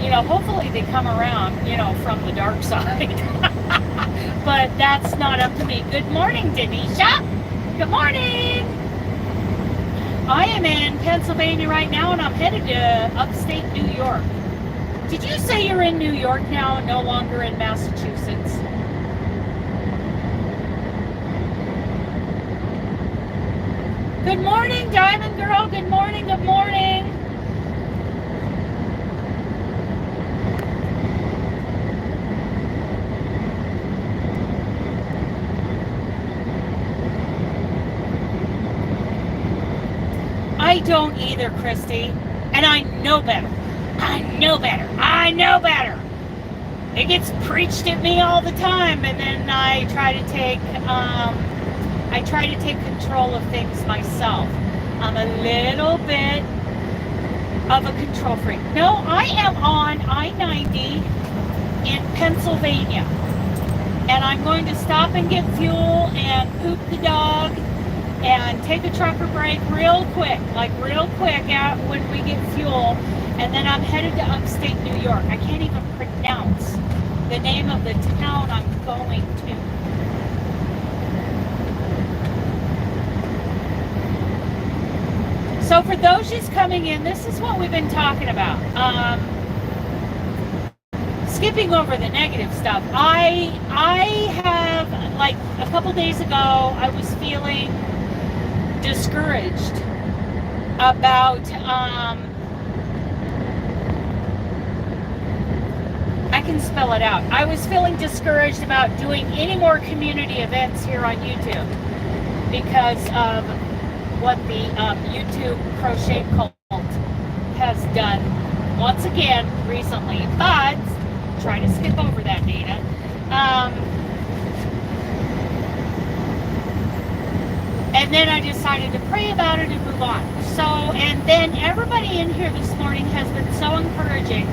you know, hopefully they come around, you know, from the dark side. But that's not up to me. Good morning, Denisha. Good morning. I am in Pennsylvania right now, and I'm headed to upstate New York. Did you say you're in New York now and no longer in Massachusetts? Good morning, Diamond Girl. Good morning, good morning. I don't either, Christy. And I know better. I know better. I know better. It gets preached at me all the time, and then I try to take control of things myself. I'm a little bit of a control freak. No, I am on I-90 in Pennsylvania, and I'm going to stop and get fuel and poop the dog and take a trucker break real quick out when we get fuel. And then I'm headed to upstate New York. I can't even pronounce the name of the town I'm going to. So for those just coming in, this is what we've been talking about. Skipping over the negative stuff. I have, like a couple days ago, I was feeling discouraged about, I can spell it out. I was feeling discouraged about doing any more community events here on YouTube because of what the YouTube crochet cult has done once again recently. But try to skip over that, Dana. And then I decided to pray about it and move on. So, and then everybody in here this morning has been so encouraging.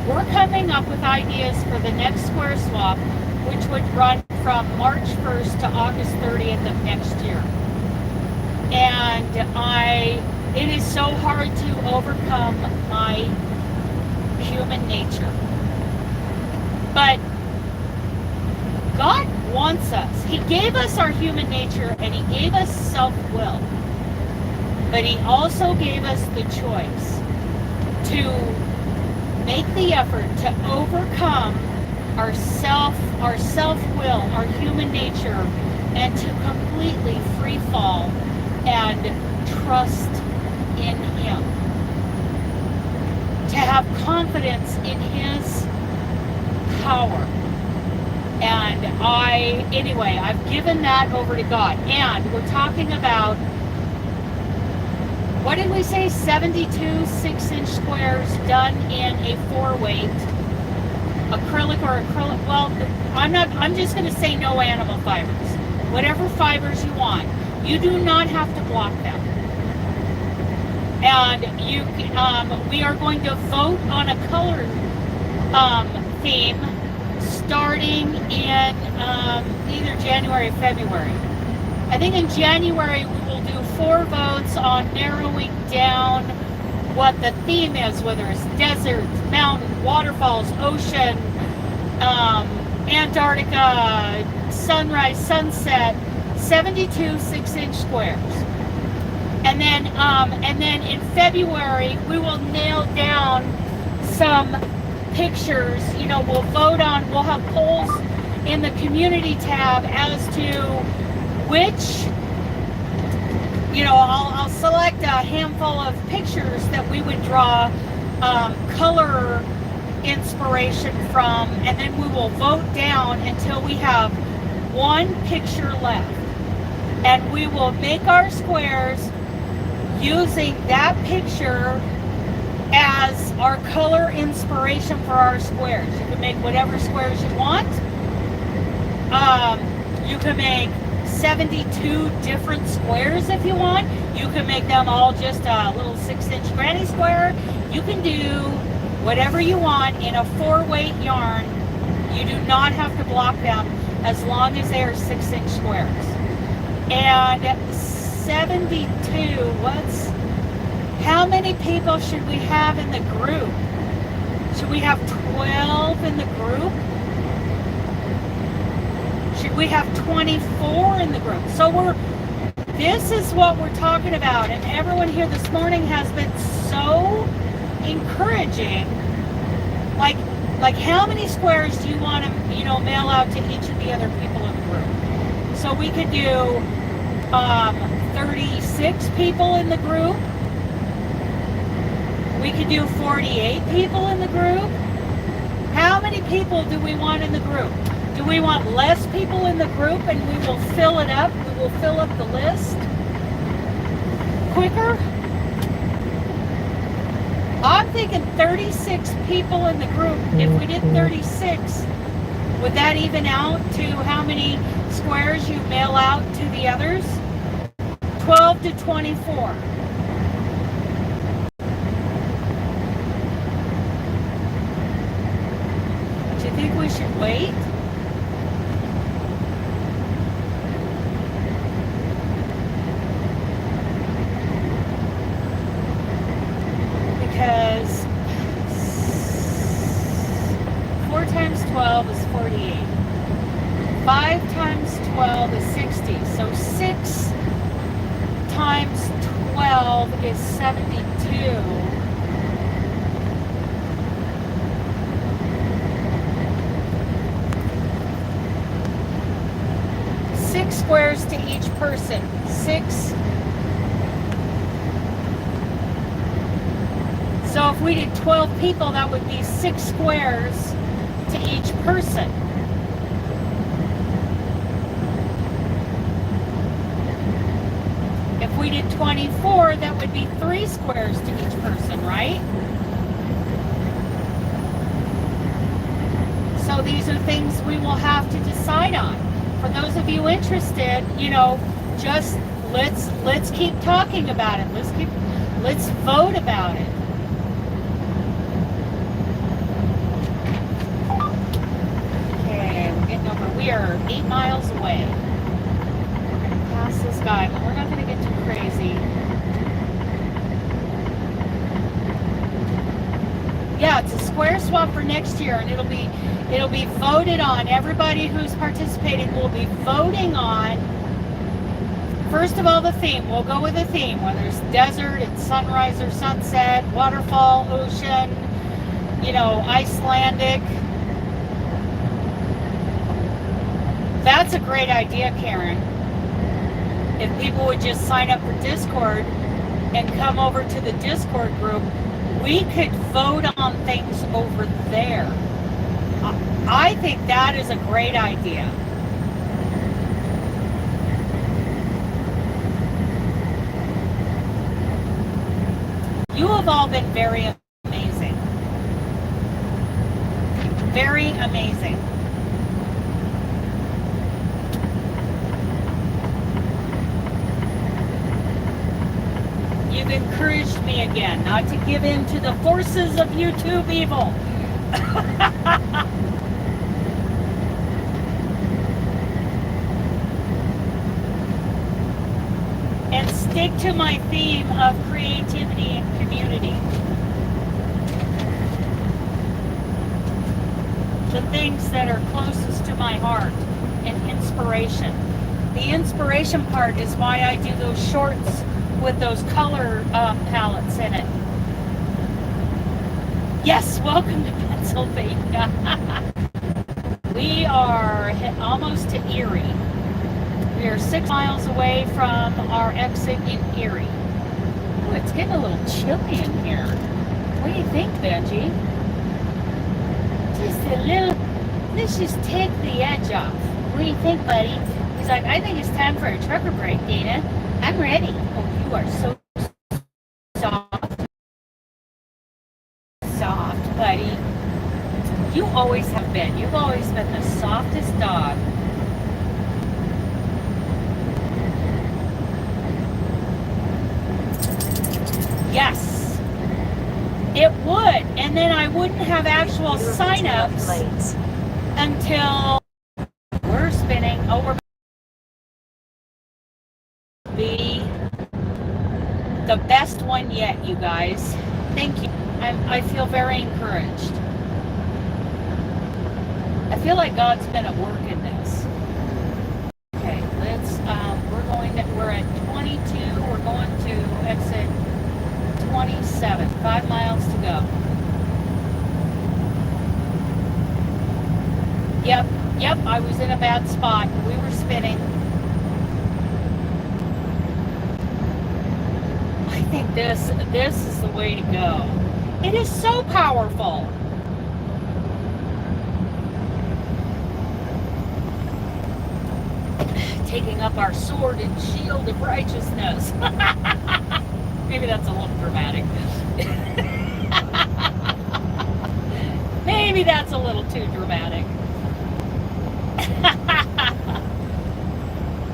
We're coming up with ideas for the next square swap, which would run from March 1st to August 30th of next year. And it is so hard to overcome my human nature. But God wants us. He gave us our human nature and He gave us self-will. But He also gave us the choice to make the effort to overcome our self-will, our human nature, and to completely free fall and trust in Him. To have confidence in His power. And I've given that over to God. And we're talking about, what did we say? 72 6-inch squares done in a 4-weight acrylic or acrylic. Well, I'm just going to say no animal fibers. Whatever fibers you want. You do not have to block them. And we are going to vote on a color theme starting in either January or February. I think in January we will do 4 votes on narrowing down what the theme is, whether it's desert, mountain, waterfalls, ocean, Antarctica, sunrise, sunset, 72 6-inch squares. And then in February we will nail down some pictures. We'll vote on, we'll have polls in the community tab as to which, I'll select a handful of pictures that we would draw color inspiration from, and then we will vote down until we have one picture left. And we will make our squares using that picture as our color inspiration for our squares. You can make whatever squares you want. You can make 72 different squares if you want. You can make them all just a little 6-inch granny square. You can do whatever you want in a 4-weight yarn. You do not have to block them as long as they are 6-inch squares. And 72, how many people should we have in the group? Should we have 12 in the group? Should we have 24 in the group? So this is what we're talking about, and everyone here this morning has been so encouraging. Like how many squares do you want to, mail out to each of the other people in the group? So we could do 36 people in the group. We could do 48 people in the group. How many people do we want in the group? Do we want less people in the group and we will fill it up? We will fill up the list quicker? I'm thinking 36 people in the group. If we did 36, would that even out to how many squares you mail out to the others? 12 to 24. Do you think we should wait? Because 4 times 12 is 48. 5 times 12 is 60. So 6 times 12 is 72. 6 squares to each person. 6. So if we did 12 people, that would be 6 squares to each person. If we did 24, that would be 3 squares to each person, right? So these are things we will have to decide on. For those of you interested, you know, just let's keep talking about it. Let's vote about it. Okay, we're getting over. We are 8 miles away. We're gonna pass this guy, but we're not gonna get too crazy. Yeah, it's a square swap for next year, and it'll be voted on. Everybody who's participating will be voting on, first of all, the theme. We'll go with a theme, whether it's desert, it's sunrise or sunset, waterfall, ocean, you know, Icelandic. That's a great idea, Karen. If people would just sign up for Discord and come over to the Discord group, we could vote on things over there. I think that is a great idea. You have all been very amazing. Very amazing. You've encouraged me again not to give in to the forces of YouTube evil. And stick to my theme of creativity and community. The things that are closest to my heart and inspiration. The inspiration part is why I do those shorts with those color palettes in it. Yes, welcome to Pennsylvania. We are almost to Erie. We are 6 miles away from our exit in Erie. Oh, it's getting a little chilly in here. What do you think, Benji? Just a little, let's just take the edge off. What do you think, buddy? He's like, I think it's time for a trucker break, Dana. I'm ready. Oh, you are so soft. Soft, buddy. You always have been. You've always been the softest dog. Yes, it would. And then I wouldn't have actual sign-ups until we're spinning over. Be the best one yet, you guys. Thank you. I feel very encouraged. I feel like God's been at work in this. Okay, let's, we're at 22, we're going to exit 27, 5 miles to go. Yep, I was in a bad spot. We were spinning. I think this is the way to go. It is so powerful. Taking up our sword and shield of righteousness. Maybe that's a little dramatic. Maybe that's a little too dramatic.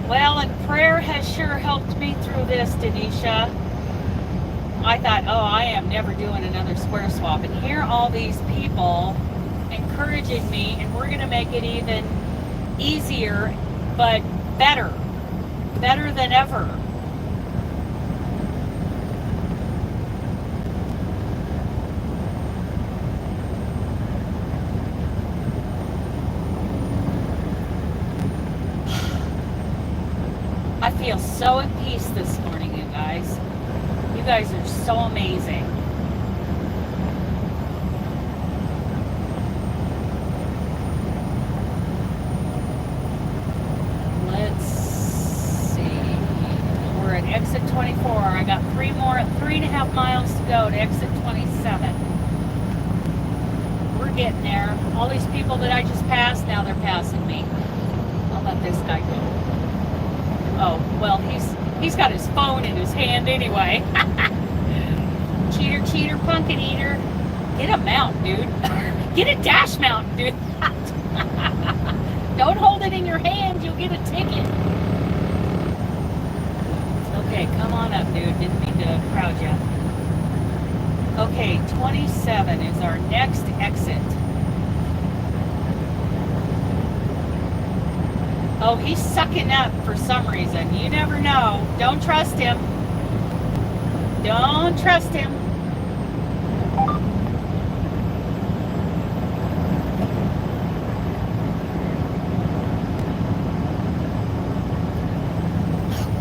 Well, and prayer has sure helped me through this, Denisha. I thought, oh, I am never doing another square swap. And here are all these people encouraging me, and we're going to make it even easier, but better than ever. I feel so at peace this morning, you guys. You guys are so amazing. Let's see. We're at exit 24. I got 3.5 miles to go to exit 27. We're getting there. All these people that I just passed, now they're passing me. I'll let this guy go. Oh, well, he's got his phone in his hand anyway. Cheater, cheater, pumpkin eater. Get a mount, dude. Get a dash mount, dude. Don't hold it in your hand. You'll get a ticket. Okay, come on up, dude. Didn't mean to crowd you. Okay, 27 is our next exit. Oh, he's sucking up for some reason. You never know. Don't trust him. Don't trust him.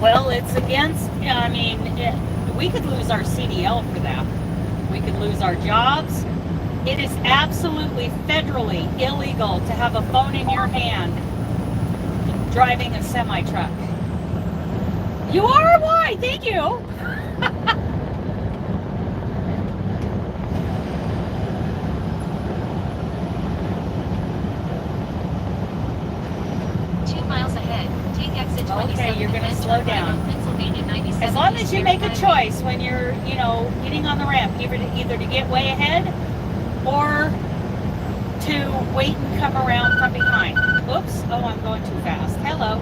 Well, it's against, I mean, we could lose our CDL for that. We could lose our jobs. It is absolutely federally illegal to have a phone in your hand driving a semi-truck. You are? Why? Thank you. 2 miles ahead, take exit 27. Okay, you're going to slow down. Pennsylvania 97 As long as East you make a Highway. choice when you're, you know, getting on the ramp, either to get way ahead or to wait and come around from behind. Oops. Oh, I'm going too fast. Hello.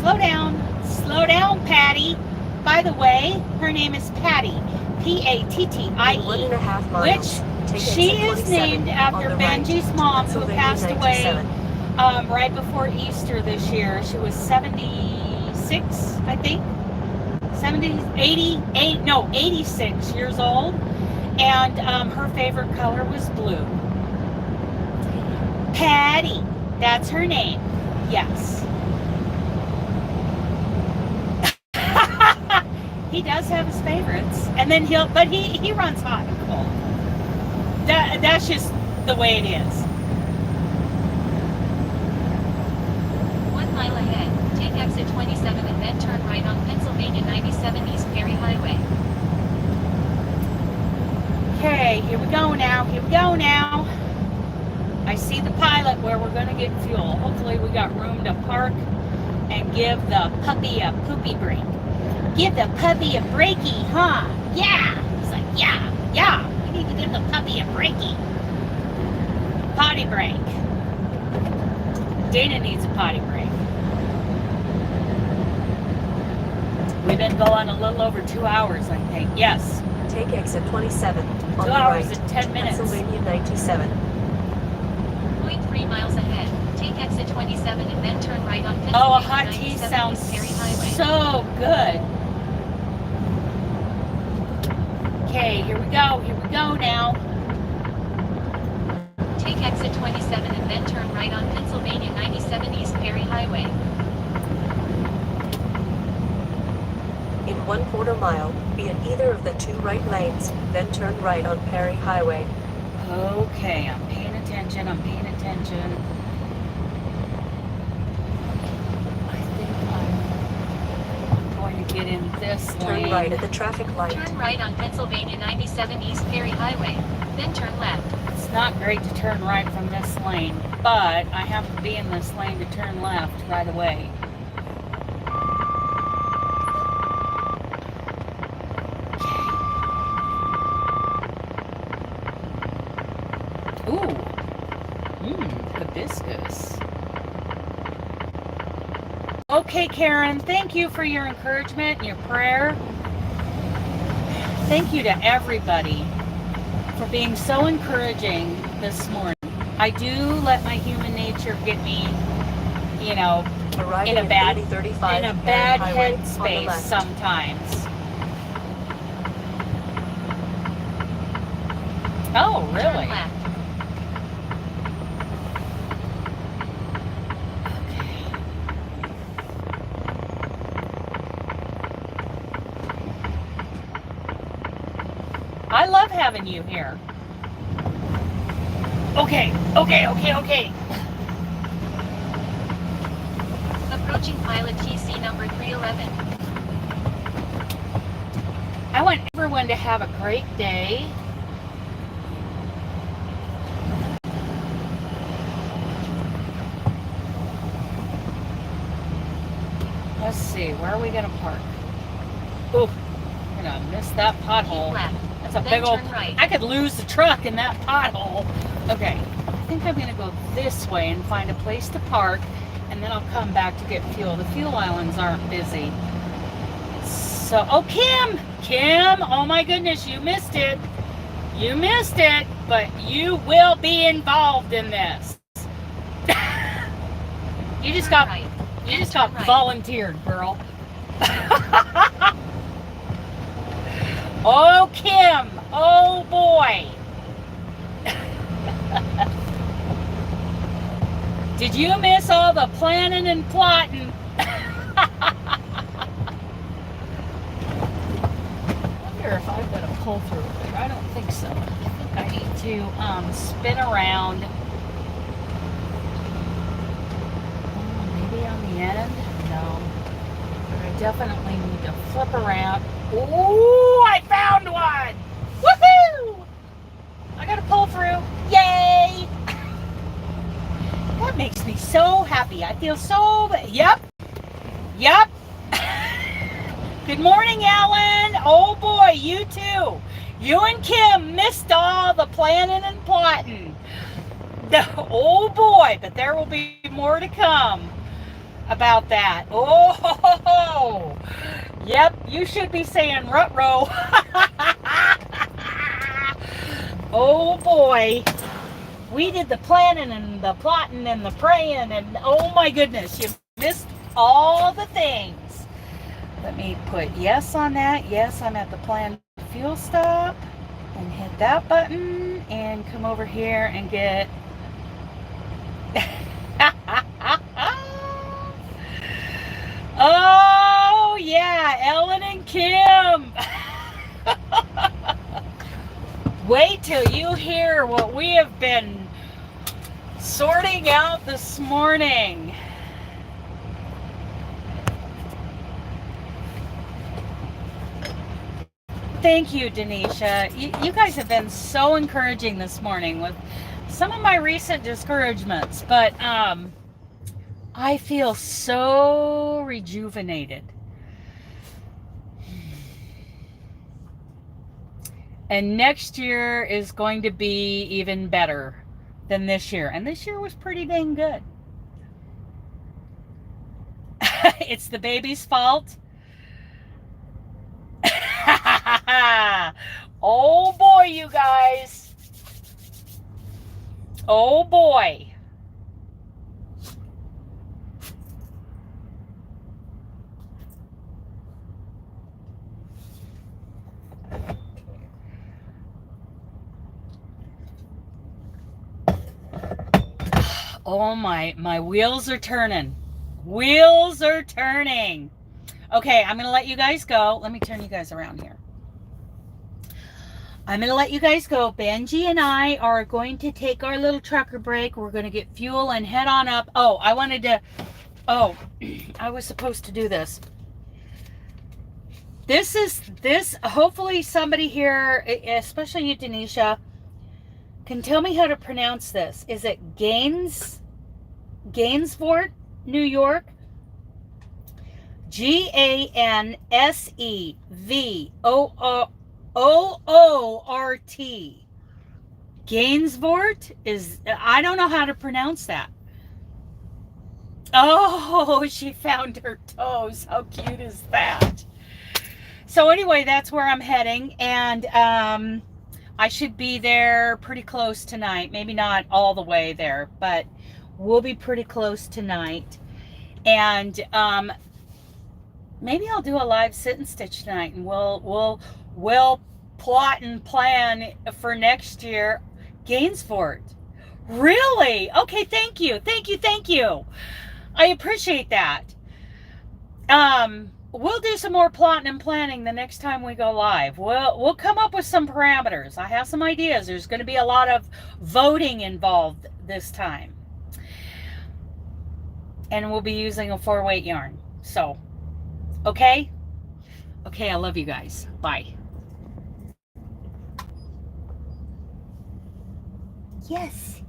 Slow down. Slow down, Patty. By the way, her name is Patty. P-A-T-T-I-E. 1.5 miles. Which Take she exit is 27 named after on the right Benji's to mom, who Pennsylvania passed away 97. right before Easter this year. She was 76, I think. 86 years old. And her favorite color was blue. Patty. That's her name. Yes. He does have his favorites. And then but he runs hot and cold. That's just the way it is. 1 mile ahead, take exit 27 and then turn right on Pennsylvania 97 East Perry Highway. Okay, here we go now. Here we go now. I see the pilot where we're going to get fuel. Hopefully we got room to park and give the puppy a poopy break. Give the puppy a breaky, huh? Yeah. He's like, yeah. We need to give the puppy a breaky. Potty break. Dana needs a potty break. We've been going a little over 2 hours, I think. Yes. Take exit 27 on 2 the hours right and 10 to minutes. Pennsylvania 97. 0.3 miles ahead, take exit 27 and then turn right on Pennsylvania Oh, a hot tea 97 sounds East Perry Highway. so good. Okay, here we go now. Take exit 27 and then turn right on Pennsylvania 97 East Perry Highway. In 1/4 mile, be in either of the 2 right lanes, then turn right on Perry Highway. Okay, I'm paying attention. I think I'm going to get in this lane. Turn right at the traffic light. Turn right on Pennsylvania 97 East Perry Highway, then turn left. It's not great to turn right from this lane, but I have to be in this lane to turn left right away. Ooh. Hibiscus. Okay, Karen, thank you for your encouragement and your prayer. Thank you to everybody for being so encouraging this morning. I do let my human nature get me, you know, Arriving in a bad, at 3035 in a Perry bad Highway on the headspace left. sometimes. Oh, Turn really? left. I love having you here. Okay. Approaching pilot TC number 311. I want everyone to have a great day. Let's see, where are we gonna park? Ooh, I'm gonna miss that pothole. Keep left. That's a Then big old, turn right. I could lose the truck in that pothole. Okay, I think I'm gonna go this way and find a place to park, and then I'll come back to get fuel. The fuel islands aren't busy. So, oh, Kim, oh my goodness, you missed it. You missed it, but you will be involved in this. You just got, right. you just Turn got right. volunteered, girl. Oh, Kim, oh boy. Did you miss all the planning and plotting? I wonder if I've got a pull through there. I don't think so. I think I need to spin around. Maybe on the end? No. But I definitely need to flip around. Ooh, I found one! Woohoo! I got a pull through. Yay! That makes me so happy. I feel so, yep. Good morning, Ellen. Oh boy, you too. You and Kim missed all the planning and plotting. Oh boy, but there will be more to come about that. Oh, yep, you should be saying rut-row. Oh boy. We did the planning and the plotting and the praying, and oh my goodness, you missed all the things. Let me put yes on that. Yes, I'm at the planned fuel stop, and hit that button and come over here and get oh yeah, Ellen and Kim. Wait till you hear what we have been sorting out this morning. Thank you, Denisha. You guys have been so encouraging this morning with some of my recent discouragements, but I feel so rejuvenated. And next year is going to be even better than this year. And this year was pretty dang good. It's the baby's fault. Oh boy, you guys. Oh boy. Oh my wheels are turning. Wheels are turning. Okay, I'm going to let you guys go. Let me turn you guys around here. I'm going to let you guys go. Benji and I are going to take our little trucker break. We're going to get fuel and head on up. Oh, I was supposed to do this. Hopefully somebody here, especially you, Denisha, can tell me how to pronounce this. Is it Gainsfort, New York? Gansevort. Gainsfort is, I don't know how to pronounce that. Oh, she found her toes. How cute is that? So anyway, that's where I'm heading, and I should be there pretty close tonight. Maybe not all the way there, but we'll be pretty close tonight. And maybe I'll do a live sit and stitch tonight, and we'll plot and plan for next year. Gainsfort. Really? Okay, thank you. I appreciate that. We'll do some more plotting and planning the next time we go live. We'll come up with some parameters. I have some ideas. There's going to be a lot of voting involved this time. And we'll be using a 4-weight yarn. So, okay? Okay, I love you guys. Bye. Yes.